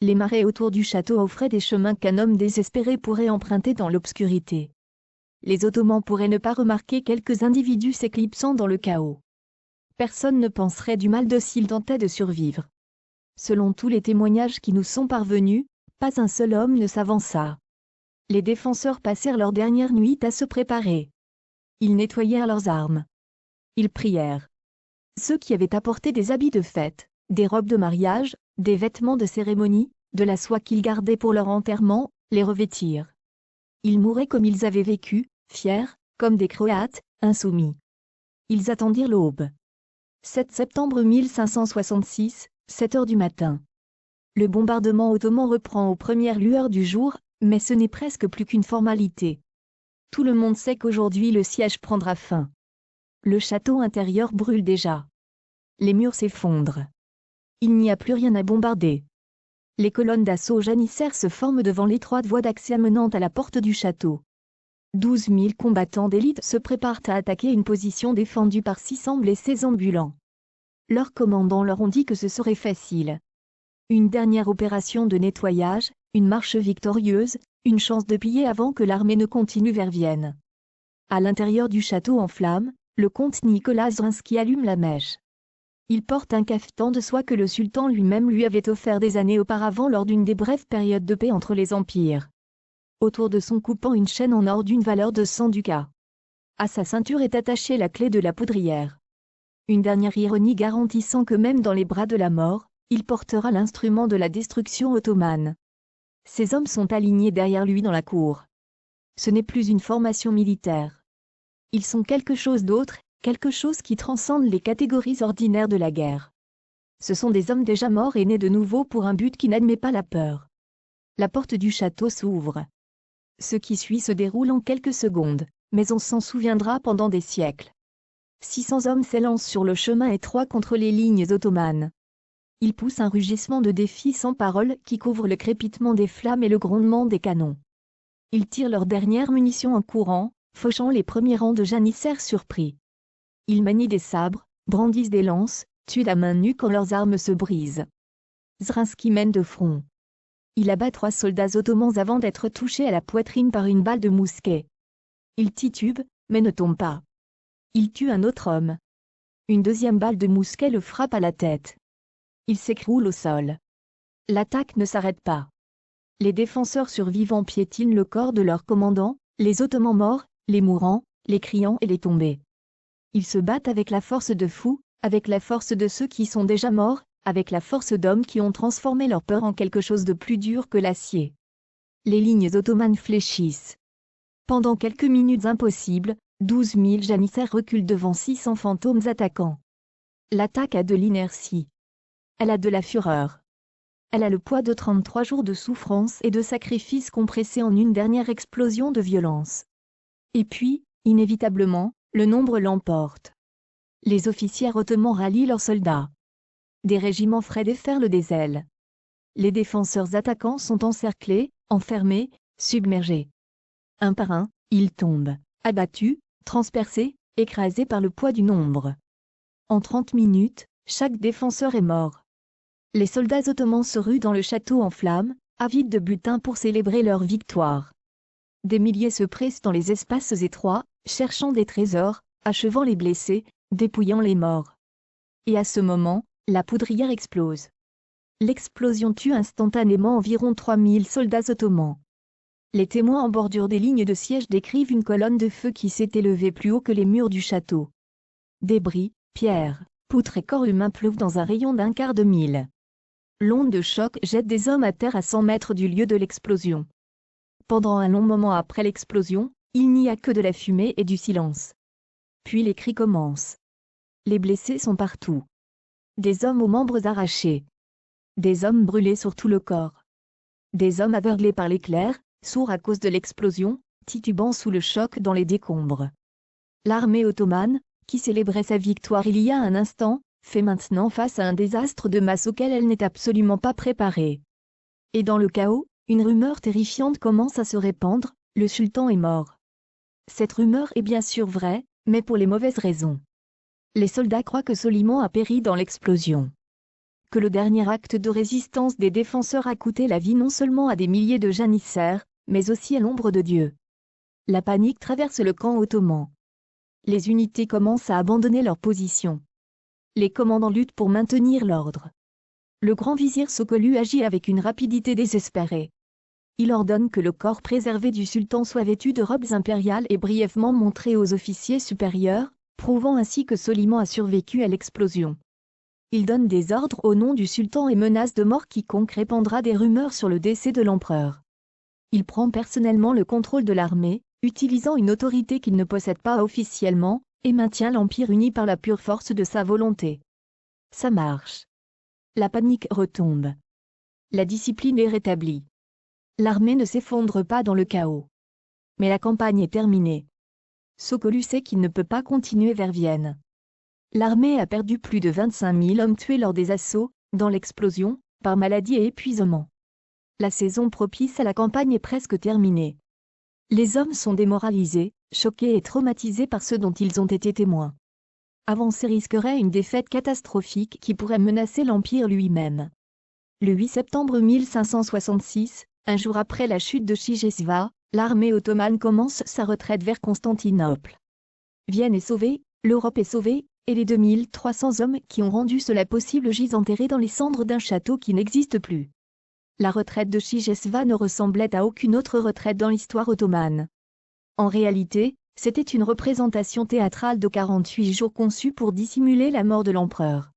Les marais autour du château offraient des chemins qu'un homme désespéré pourrait emprunter dans l'obscurité. Les Ottomans pourraient ne pas remarquer quelques individus s'éclipsant dans le chaos. Personne ne penserait du mal de s'il tentait de survivre. Selon tous les témoignages qui nous sont parvenus, pas un seul homme ne s'avança. Les défenseurs passèrent leur dernière nuit à se préparer. Ils nettoyèrent leurs armes. Ils prièrent. Ceux qui avaient apporté des habits de fête, des robes de mariage, des vêtements de cérémonie, de la soie qu'ils gardaient pour leur enterrement, les revêtirent. Ils mouraient comme ils avaient vécu, fiers, comme des Croates, insoumis. Ils attendirent l'aube. 7 septembre 1566, 7 heures du matin. Le bombardement ottoman reprend aux premières lueurs du jour, mais ce n'est presque plus qu'une formalité. Tout le monde sait qu'aujourd'hui le siège prendra fin. Le château intérieur brûle déjà. Les murs s'effondrent. Il n'y a plus rien à bombarder. Les colonnes d'assaut janissaires se forment devant l'étroite voie d'accès menant à la porte du château. 12 000 combattants d'élite se préparent à attaquer une position défendue par 600 blessés ambulants. Leurs commandants leur ont dit que ce serait facile. Une dernière opération de nettoyage, une marche victorieuse, une chance de piller avant que l'armée ne continue vers Vienne. À l'intérieur du château en flammes, le comte Nicolas Zrinski allume la mèche. Il porte un cafetan de soie que le sultan lui-même lui avait offert des années auparavant lors d'une des brèves périodes de paix entre les empires. Autour de son cou pend une chaîne en or d'une valeur de 100 ducats. À sa ceinture est attachée la clé de la poudrière. Une dernière ironie garantissant que même dans les bras de la mort, il portera l'instrument de la destruction ottomane. Ses hommes sont alignés derrière lui dans la cour. Ce n'est plus une formation militaire. Ils sont quelque chose d'autre, quelque chose qui transcende les catégories ordinaires de la guerre. Ce sont des hommes déjà morts et nés de nouveau pour un but qui n'admet pas la peur. La porte du château s'ouvre. Ce qui suit se déroule en quelques secondes, mais on s'en souviendra pendant des siècles. 600 hommes s'élancent sur le chemin étroit contre les lignes ottomanes. Ils poussent un rugissement de défi sans parole qui couvre le crépitement des flammes et le grondement des canons. Ils tirent leurs dernières munitions en courant, fauchant les premiers rangs de janissaires surpris. Ils manient des sabres, brandissent des lances, tuent à main nue quand leurs armes se brisent. Zrinski mène de front. Il abat 3 soldats ottomans avant d'être touché à la poitrine par une balle de mousquet. Il titube, mais ne tombe pas. il tue un autre homme. Une deuxième balle de mousquet le frappe à la tête. Il s'écroule au sol. L'attaque ne s'arrête pas. Les défenseurs survivants piétinent le corps de leur commandant, les Ottomans morts, les mourants, les criants et les tombés. Ils se battent avec la force de fous, avec la force de ceux qui sont déjà morts, avec la force d'hommes qui ont transformé leur peur en quelque chose de plus dur que l'acier. Les lignes ottomanes fléchissent. Pendant quelques minutes impossibles, 12 000 janissaires reculent devant 600 fantômes attaquants. L'attaque a de l'inertie. Elle a de la fureur. Elle a le poids de 33 jours de souffrance et de sacrifice compressés en une dernière explosion de violence. Et puis, inévitablement, le nombre l'emporte. Les officiers ottomans rallient leurs soldats. Des régiments frais déferlent des ailes. Les défenseurs attaquants sont encerclés, enfermés, submergés. Un par un, ils tombent, abattus, transpercés, écrasés par le poids du nombre. En 30 minutes, chaque défenseur est mort. Les soldats ottomans se ruent dans le château en flammes, avides de butin pour célébrer leur victoire. Des milliers se pressent dans les espaces étroits, cherchant des trésors, achevant les blessés, dépouillant les morts. Et à ce moment, la poudrière explose. L'explosion tue instantanément environ 3000 soldats ottomans. Les témoins en bordure des lignes de siège décrivent une colonne de feu qui s'est élevée plus haut que les murs du château. Débris, pierres, poutres et corps humains pleuvent dans un rayon d'un quart de mille. L'onde de choc jette des hommes à terre à 100 mètres du lieu de l'explosion. Pendant un long moment après l'explosion, il n'y a que de la fumée et du silence. Puis les cris commencent. Les blessés sont partout. Des hommes aux membres arrachés. Des hommes brûlés sur tout le corps. Des hommes aveuglés par l'éclair, sourds à cause de l'explosion, titubant sous le choc dans les décombres. L'armée ottomane, qui célébrait sa victoire il y a un instant, fait maintenant face à un désastre de masse auquel elle n'est absolument pas préparée. Et dans le chaos, une rumeur terrifiante commence à se répandre, le sultan est mort. Cette rumeur est bien sûr vraie, mais pour les mauvaises raisons. Les soldats croient que Soliman a péri dans l'explosion. Que le dernier acte de résistance des défenseurs a coûté la vie non seulement à des milliers de janissaires, mais aussi à l'ombre de Dieu. La panique traverse le camp ottoman. Les unités commencent à abandonner leur position. Les commandants luttent pour maintenir l'ordre. Le grand vizir Sokolu agit avec une rapidité désespérée. Il ordonne que le corps préservé du sultan soit vêtu de robes impériales et brièvement montré aux officiers supérieurs, prouvant ainsi que Soliman a survécu à l'explosion. Il donne des ordres au nom du sultan et menace de mort quiconque répandra des rumeurs sur le décès de l'empereur. Il prend personnellement le contrôle de l'armée, utilisant une autorité qu'il ne possède pas officiellement, et maintient l'Empire uni par la pure force de sa volonté. Ça marche. La panique retombe. La discipline est rétablie. L'armée ne s'effondre pas dans le chaos. Mais la campagne est terminée. Sokolu sait qu'il ne peut pas continuer vers Vienne. L'armée a perdu plus de 25 000 hommes tués lors des assauts, dans l'explosion, par maladie et épuisement. La saison propice à la campagne est presque terminée. Les hommes sont démoralisés, choqués et traumatisés par ce dont ils ont été témoins. Avancer risquerait une défaite catastrophique qui pourrait menacer l'Empire lui-même. Le 8 septembre 1566, un jour après la chute de Chigesva, l'armée ottomane commence sa retraite vers Constantinople. Vienne est sauvée, l'Europe est sauvée, et les 2300 hommes qui ont rendu cela possible gisent enterrés dans les cendres d'un château qui n'existe plus. La retraite de Chigesva ne ressemblait à aucune autre retraite dans l'histoire ottomane. En réalité, c'était une représentation théâtrale de 48 jours conçue pour dissimuler la mort de l'empereur.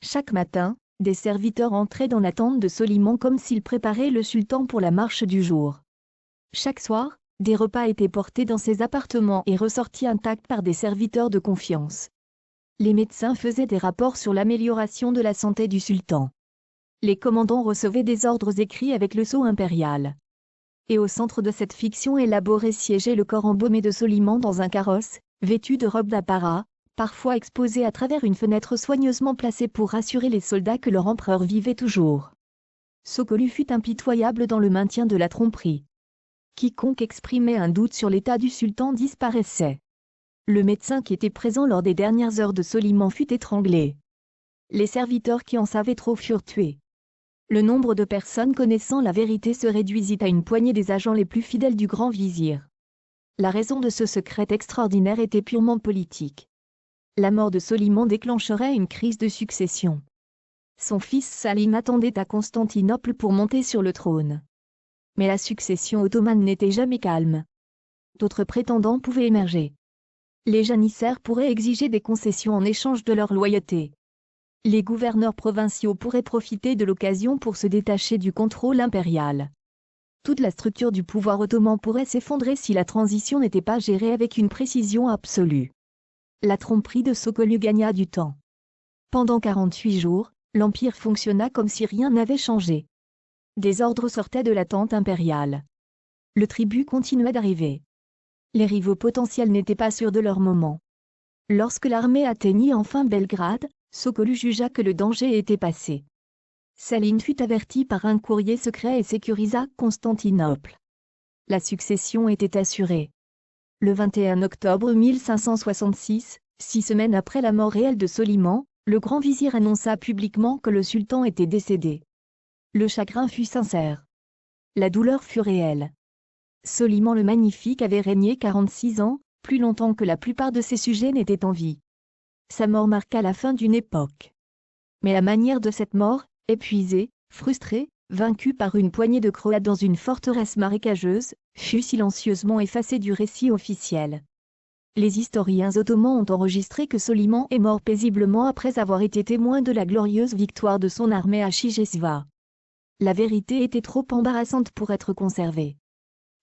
Chaque matin, des serviteurs entraient dans la tente de Soliman comme s'ils préparaient le sultan pour la marche du jour. Chaque soir, des repas étaient portés dans ses appartements et ressortis intacts par des serviteurs de confiance. Les médecins faisaient des rapports sur l'amélioration de la santé du sultan. Les commandants recevaient des ordres écrits avec le sceau impérial. Et au centre de cette fiction élaborée siégeait le corps embaumé de Soliman dans un carrosse, vêtu de robes d'apparat, parfois exposé à travers une fenêtre soigneusement placée pour rassurer les soldats que leur empereur vivait toujours. Sokolu fut impitoyable dans le maintien de la tromperie. Quiconque exprimait un doute sur l'état du sultan disparaissait. Le médecin qui était présent lors des dernières heures de Soliman fut étranglé. Les serviteurs qui en savaient trop furent tués. Le nombre de personnes connaissant la vérité se réduisit à une poignée des agents les plus fidèles du grand vizir. La raison de ce secret extraordinaire était purement politique. La mort de Soliman déclencherait une crise de succession. Son fils Salim attendait à Constantinople pour monter sur le trône. Mais la succession ottomane n'était jamais calme. D'autres prétendants pouvaient émerger. Les janissaires pourraient exiger des concessions en échange de leur loyauté. Les gouverneurs provinciaux pourraient profiter de l'occasion pour se détacher du contrôle impérial. Toute la structure du pouvoir ottoman pourrait s'effondrer si la transition n'était pas gérée avec une précision absolue. La tromperie de Sokollu gagna du temps. Pendant 48 jours, l'Empire fonctionna comme si rien n'avait changé. Des ordres sortaient de la tente impériale. Le tribut continuait d'arriver. Les rivaux potentiels n'étaient pas sûrs de leur moment. Lorsque l'armée atteignit enfin Belgrade, Sokollu jugea que le danger était passé. Salim fut averti par un courrier secret et sécurisa Constantinople. La succession était assurée. Le 21 octobre 1566, 6 semaines après la mort réelle de Soliman, le grand vizir annonça publiquement que le sultan était décédé. Le chagrin fut sincère. La douleur fut réelle. Soliman le Magnifique avait régné 46 ans, plus longtemps que la plupart de ses sujets n'étaient en vie. Sa mort marqua la fin d'une époque. Mais la manière de cette mort, épuisé, frustré, vaincu par une poignée de Croates dans une forteresse marécageuse, fut silencieusement effacée du récit officiel. Les historiens ottomans ont enregistré que Soliman est mort paisiblement après avoir été témoin de la glorieuse victoire de son armée à Chigesva. La vérité était trop embarrassante pour être conservée.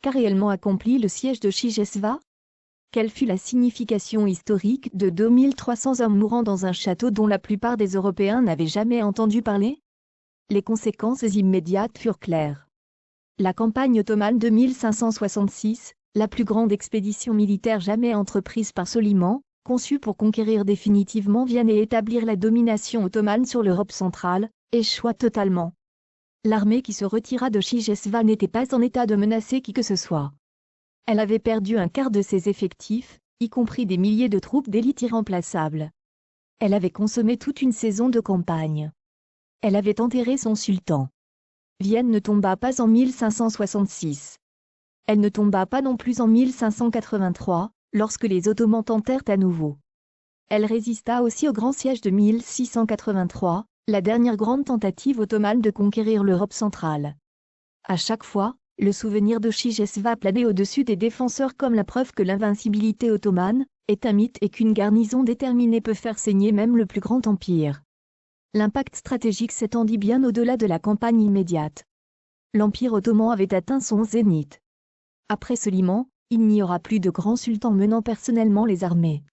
Qu'a réellement accompli le siège de Chigesva? Quelle fut la signification historique de 2300 hommes mourant dans un château dont la plupart des Européens n'avaient jamais entendu parler? Les conséquences immédiates furent claires. La campagne ottomane de 1566, la plus grande expédition militaire jamais entreprise par Soliman, conçue pour conquérir définitivement Vienne et établir la domination ottomane sur l'Europe centrale, échoua totalement. L'armée qui se retira de Chigesva n'était pas en état de menacer qui que ce soit. Elle avait perdu un quart de ses effectifs, y compris des milliers de troupes d'élite irremplaçables. Elle avait consommé toute une saison de campagne. Elle avait enterré son sultan. Vienne ne tomba pas en 1566. Elle ne tomba pas non plus en 1583, lorsque les Ottomans tentèrent à nouveau. Elle résista aussi au grand siège de 1683, la dernière grande tentative ottomane de conquérir l'Europe centrale. À chaque fois, le souvenir de Chigesva planait au-dessus des défenseurs comme la preuve que l'invincibilité ottomane est un mythe et qu'une garnison déterminée peut faire saigner même le plus grand empire. L'impact stratégique s'étendit bien au-delà de la campagne immédiate. L'Empire ottoman avait atteint son zénith. Après Soliman, il n'y aura plus de grands sultans menant personnellement les armées.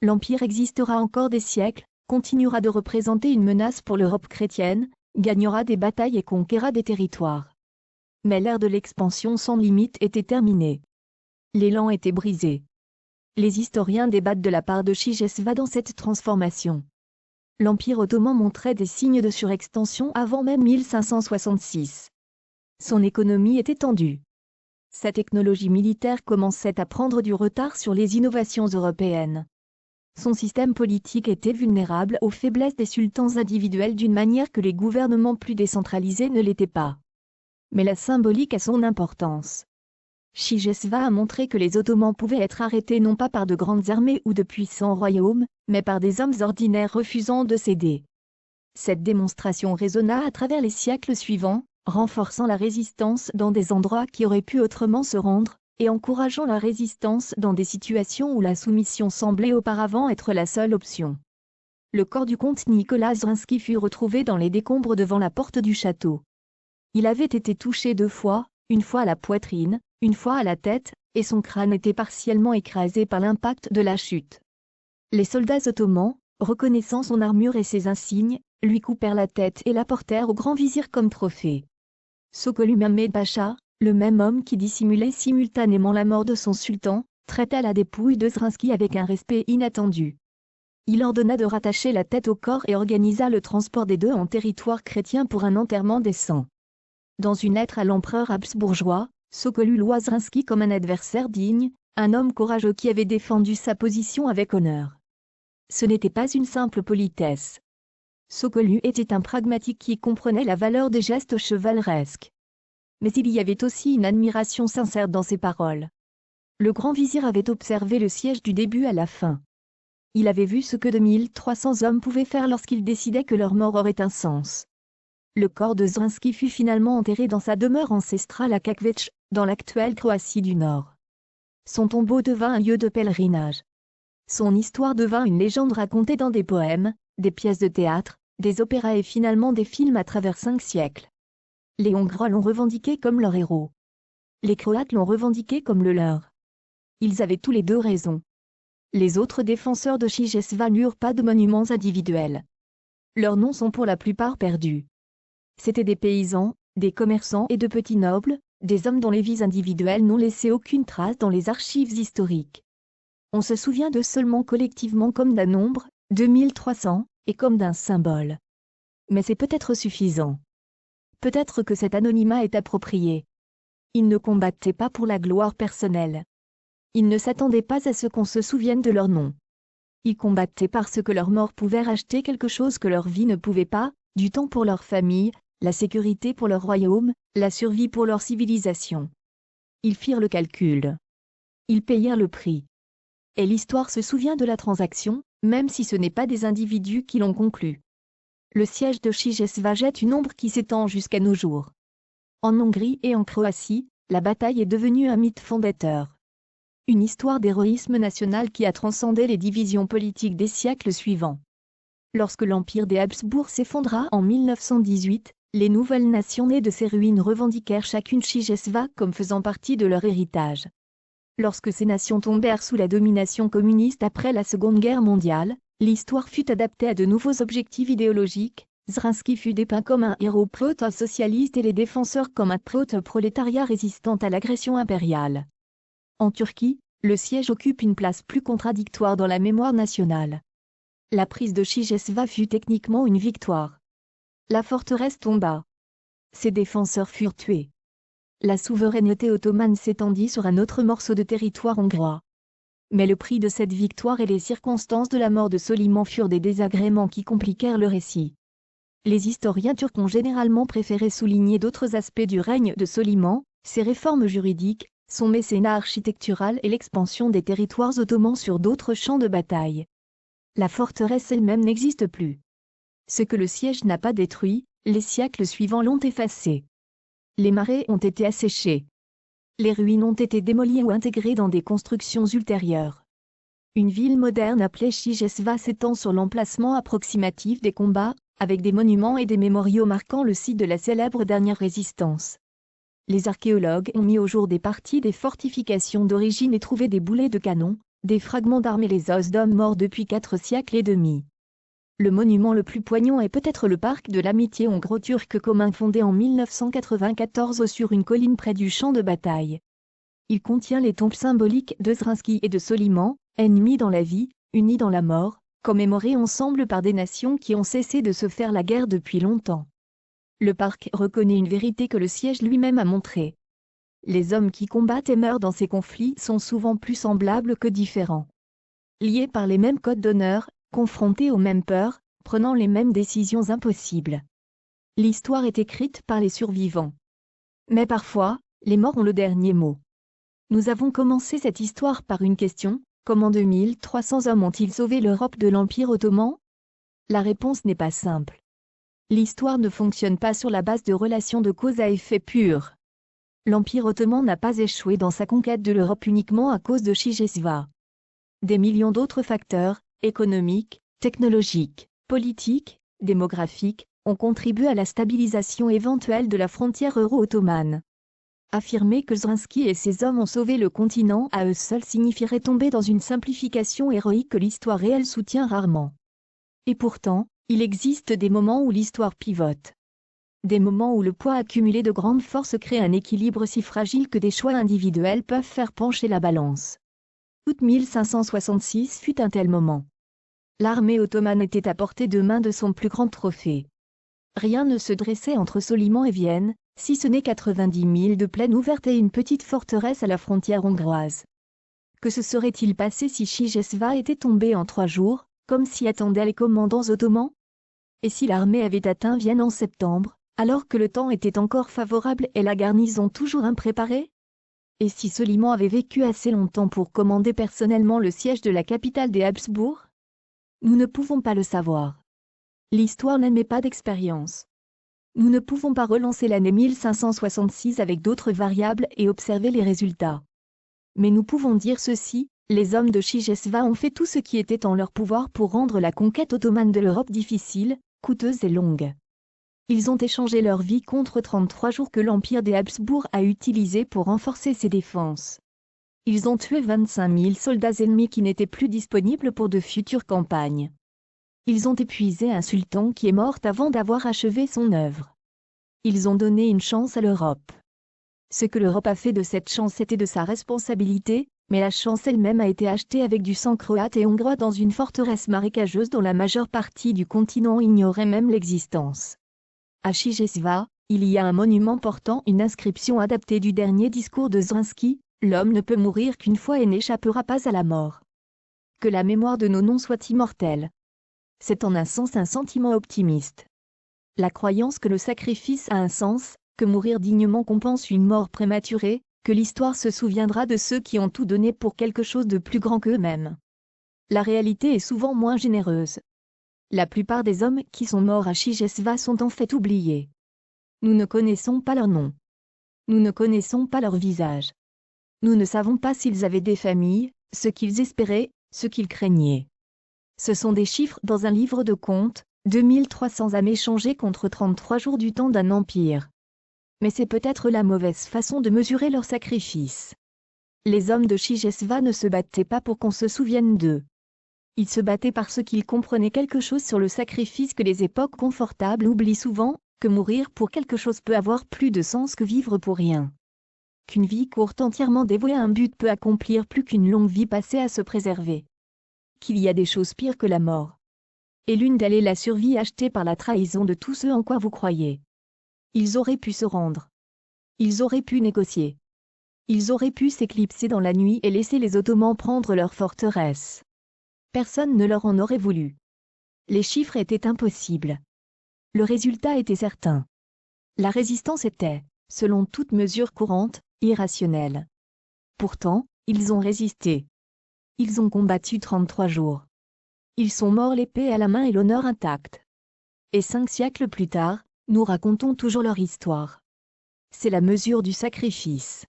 L'Empire existera encore des siècles, continuera de représenter une menace pour l'Europe chrétienne, gagnera des batailles et conquérera des territoires. Mais l'ère de l'expansion sans limite était terminée. L'élan était brisé. Les historiens débattent de la part de Chigesva dans cette transformation. L'Empire ottoman montrait des signes de surextension avant même 1566. Son économie était tendue. Sa technologie militaire commençait à prendre du retard sur les innovations européennes. Son système politique était vulnérable aux faiblesses des sultans individuels d'une manière que les gouvernements plus décentralisés ne l'étaient pas. Mais la symbolique a son importance. Chigesva a montré que les Ottomans pouvaient être arrêtés non pas par de grandes armées ou de puissants royaumes, mais par des hommes ordinaires refusant de céder. Cette démonstration résonna à travers les siècles suivants, renforçant la résistance dans des endroits qui auraient pu autrement se rendre, et encourageant la résistance dans des situations où la soumission semblait auparavant être la seule option. Le corps du comte Nicolas Zrinski fut retrouvé dans les décombres devant la porte du château. Il avait été touché 2 fois, une fois à la poitrine, une fois à la tête, et son crâne était partiellement écrasé par l'impact de la chute. Les soldats ottomans, reconnaissant son armure et ses insignes, lui coupèrent la tête et la portèrent au grand vizir comme trophée. Sokollu Mehmed Pacha, le même homme qui dissimulait simultanément la mort de son sultan, traita la dépouille de Zrinski avec un respect inattendu. Il ordonna de rattacher la tête au corps et organisa le transport des deux en territoire chrétien pour un enterrement décent. Dans une lettre à l'empereur habsbourgeois, Sokollu loua Zrinski comme un adversaire digne, un homme courageux qui avait défendu sa position avec honneur. Ce n'était pas une simple politesse. Sokollu était un pragmatique qui comprenait la valeur des gestes chevaleresques. Mais il y avait aussi une admiration sincère dans ses paroles. Le grand vizir avait observé le siège du début à la fin. Il avait vu ce que 2300 hommes pouvaient faire lorsqu'ils décidaient que leur mort aurait un sens. Le corps de Zrinski fut finalement enterré dans sa demeure ancestrale à Kakvech, dans l'actuelle Croatie du Nord. Son tombeau devint un lieu de pèlerinage. Son histoire devint une légende racontée dans des poèmes, des pièces de théâtre, des opéras et finalement des films à travers 5 siècles. Les Hongrois l'ont revendiqué comme leur héros. Les Croates l'ont revendiqué comme le leur. Ils avaient tous les deux raison. Les autres défenseurs de Chigesva n'eurent pas de monuments individuels. Leurs noms sont pour la plupart perdus. C'étaient des paysans, des commerçants et de petits nobles, des hommes dont les vies individuelles n'ont laissé aucune trace dans les archives historiques. On se souvient d'eux seulement collectivement comme d'un nombre, 2300, et comme d'un symbole. Mais c'est peut-être suffisant. Peut-être que cet anonymat est approprié. Ils ne combattaient pas pour la gloire personnelle. Ils ne s'attendaient pas à ce qu'on se souvienne de leur nom. Ils combattaient parce que leur mort pouvait racheter quelque chose que leur vie ne pouvait pas, du temps pour leur famille, la sécurité pour leur royaume, la survie pour leur civilisation. Ils firent le calcul. Ils payèrent le prix. Et l'histoire se souvient de la transaction, même si ce n'est pas des individus qui l'ont conclue. Le siège de Chigesva jette une ombre qui s'étend jusqu'à nos jours. En Hongrie et en Croatie, la bataille est devenue un mythe fondateur. Une histoire d'héroïsme national qui a transcendé les divisions politiques des siècles suivants. Lorsque l'empire des Habsbourg s'effondra en 1918, les nouvelles nations nées de ces ruines revendiquèrent chacune Chigesva comme faisant partie de leur héritage. Lorsque ces nations tombèrent sous la domination communiste après la Seconde Guerre mondiale, l'histoire fut adaptée à de nouveaux objectifs idéologiques. Zrinski fut dépeint comme un héros proto-socialiste et les défenseurs comme un proto-prolétariat résistant à l'agression impériale. En Turquie, le siège occupe une place plus contradictoire dans la mémoire nationale. La prise de Chigesva fut techniquement une victoire. La forteresse tomba. Ses défenseurs furent tués. La souveraineté ottomane s'étendit sur un autre morceau de territoire hongrois. Mais le prix de cette victoire et les circonstances de la mort de Soliman furent des désagréments qui compliquèrent le récit. Les historiens turcs ont généralement préféré souligner d'autres aspects du règne de Soliman, ses réformes juridiques, son mécénat architectural et l'expansion des territoires ottomans sur d'autres champs de bataille. La forteresse elle-même n'existe plus. Ce que le siège n'a pas détruit, les siècles suivants l'ont effacé. Les marais ont été asséchés. Les ruines ont été démolies ou intégrées dans des constructions ultérieures. Une ville moderne appelée Chigesva s'étend sur l'emplacement approximatif des combats, avec des monuments et des mémoriaux marquant le site de la célèbre dernière résistance. Les archéologues ont mis au jour des parties des fortifications d'origine et trouvé des boulets de canon, des fragments d'armes et les os d'hommes morts depuis 4 siècles et demi. Le monument le plus poignant est peut-être le parc de l'amitié hongro-turque commun fondé en 1994 sur une colline près du champ de bataille. Il contient les tombes symboliques de Zrinski et de Soliman, ennemis dans la vie, unis dans la mort, commémorés ensemble par des nations qui ont cessé de se faire la guerre depuis longtemps. Le parc reconnaît une vérité que le siège lui-même a montrée. Les hommes qui combattent et meurent dans ces conflits sont souvent plus semblables que différents. Liés par les mêmes codes d'honneur, confrontés aux mêmes peurs, prenant les mêmes décisions impossibles. L'histoire est écrite par les survivants. Mais parfois, les morts ont le dernier mot. Nous avons commencé cette histoire par une question, comment 2300 hommes ont-ils sauvé l'Europe de l'Empire ottoman? La réponse n'est pas simple. L'histoire ne fonctionne pas sur la base de relations de cause à effet pur. L'Empire ottoman n'a pas échoué dans sa conquête de l'Europe uniquement à cause de Chigesva. Des millions d'autres facteurs, économiques, technologiques, politiques, démographiques, ont contribué à la stabilisation éventuelle de la frontière euro-ottomane. Affirmer que Zrinski et ses hommes ont sauvé le continent à eux seuls signifierait tomber dans une simplification héroïque que l'histoire réelle soutient rarement. Et pourtant, il existe des moments où l'histoire pivote. Des moments où le poids accumulé de grandes forces crée un équilibre si fragile que des choix individuels peuvent faire pencher la balance. Août 1566 fut un tel moment. L'armée ottomane était à portée de main de son plus grand trophée. Rien ne se dressait entre Soliman et Vienne, si ce n'est 90 000 de plaines ouvertes et une petite forteresse à la frontière hongroise. Que se serait-il passé si Chigesva était tombé en 3 jours, comme s'y attendaient les commandants ottomans? Et si l'armée avait atteint Vienne en septembre, alors que le temps était encore favorable et la garnison toujours impréparée? Et si Soliman avait vécu assez longtemps pour commander personnellement le siège de la capitale des Habsbourg? Nous ne pouvons pas le savoir. L'histoire n'admet pas d'expérience. Nous ne pouvons pas relancer l'année 1566 avec d'autres variables et observer les résultats. Mais nous pouvons dire ceci, les hommes de Chigesva ont fait tout ce qui était en leur pouvoir pour rendre la conquête ottomane de l'Europe difficile, coûteuse et longue. Ils ont échangé leur vie contre 33 jours que l'Empire des Habsbourg a utilisés pour renforcer ses défenses. Ils ont tué 25 000 soldats ennemis qui n'étaient plus disponibles pour de futures campagnes. Ils ont épuisé un sultan qui est mort avant d'avoir achevé son œuvre. Ils ont donné une chance à l'Europe. Ce que l'Europe a fait de cette chance était de sa responsabilité, mais la chance elle-même a été achetée avec du sang croate et hongrois dans une forteresse marécageuse dont la majeure partie du continent ignorait même l'existence. À Chigesva, il y a un monument portant une inscription adaptée du dernier discours de Zrinski, « L'homme ne peut mourir qu'une fois et n'échappera pas à la mort. Que la mémoire de nos noms soit immortelle. » C'est en un sens un sentiment optimiste. La croyance que le sacrifice a un sens, que mourir dignement compense une mort prématurée, que l'histoire se souviendra de ceux qui ont tout donné pour quelque chose de plus grand qu'eux-mêmes. La réalité est souvent moins généreuse. La plupart des hommes qui sont morts à Chigesva sont en fait oubliés. Nous ne connaissons pas leur nom. Nous ne connaissons pas leur visage. Nous ne savons pas s'ils avaient des familles, ce qu'ils espéraient, ce qu'ils craignaient. Ce sont des chiffres dans un livre de comptes, 2300 âmes échangées contre 33 jours du temps d'un empire. Mais c'est peut-être la mauvaise façon de mesurer leur sacrifice. Les hommes de Chigesva ne se battaient pas pour qu'on se souvienne d'eux. Ils se battaient parce qu'ils comprenaient quelque chose sur le sacrifice que les époques confortables oublient souvent, que mourir pour quelque chose peut avoir plus de sens que vivre pour rien. Qu'une vie courte entièrement dévouée à un but peut accomplir plus qu'une longue vie passée à se préserver. Qu'il y a des choses pires que la mort. Et l'une d'elles est la survie achetée par la trahison de tous ceux en quoi vous croyez. Ils auraient pu se rendre. Ils auraient pu négocier. Ils auraient pu s'éclipser dans la nuit et laisser les Ottomans prendre leur forteresse. Personne ne leur en aurait voulu. Les chiffres étaient impossibles. Le résultat était certain. La résistance était, selon toute mesure courante, irrationnelle. Pourtant, ils ont résisté. Ils ont combattu 33 jours. Ils sont morts l'épée à la main et l'honneur intact. Et 5 siècles plus tard, nous racontons toujours leur histoire. C'est la mesure du sacrifice.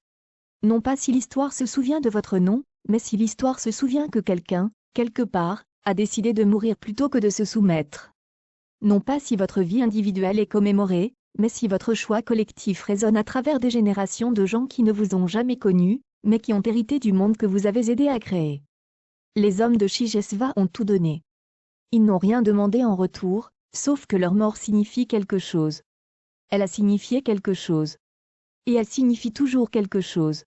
Non pas si l'histoire se souvient de votre nom, mais si l'histoire se souvient que quelqu'un, quelque part, a décidé de mourir plutôt que de se soumettre. Non pas si votre vie individuelle est commémorée, mais si votre choix collectif résonne à travers des générations de gens qui ne vous ont jamais connu, mais qui ont hérité du monde que vous avez aidé à créer. Les hommes de Chigesva ont tout donné. Ils n'ont rien demandé en retour, sauf que leur mort signifie quelque chose. Elle a signifié quelque chose. Et elle signifie toujours quelque chose.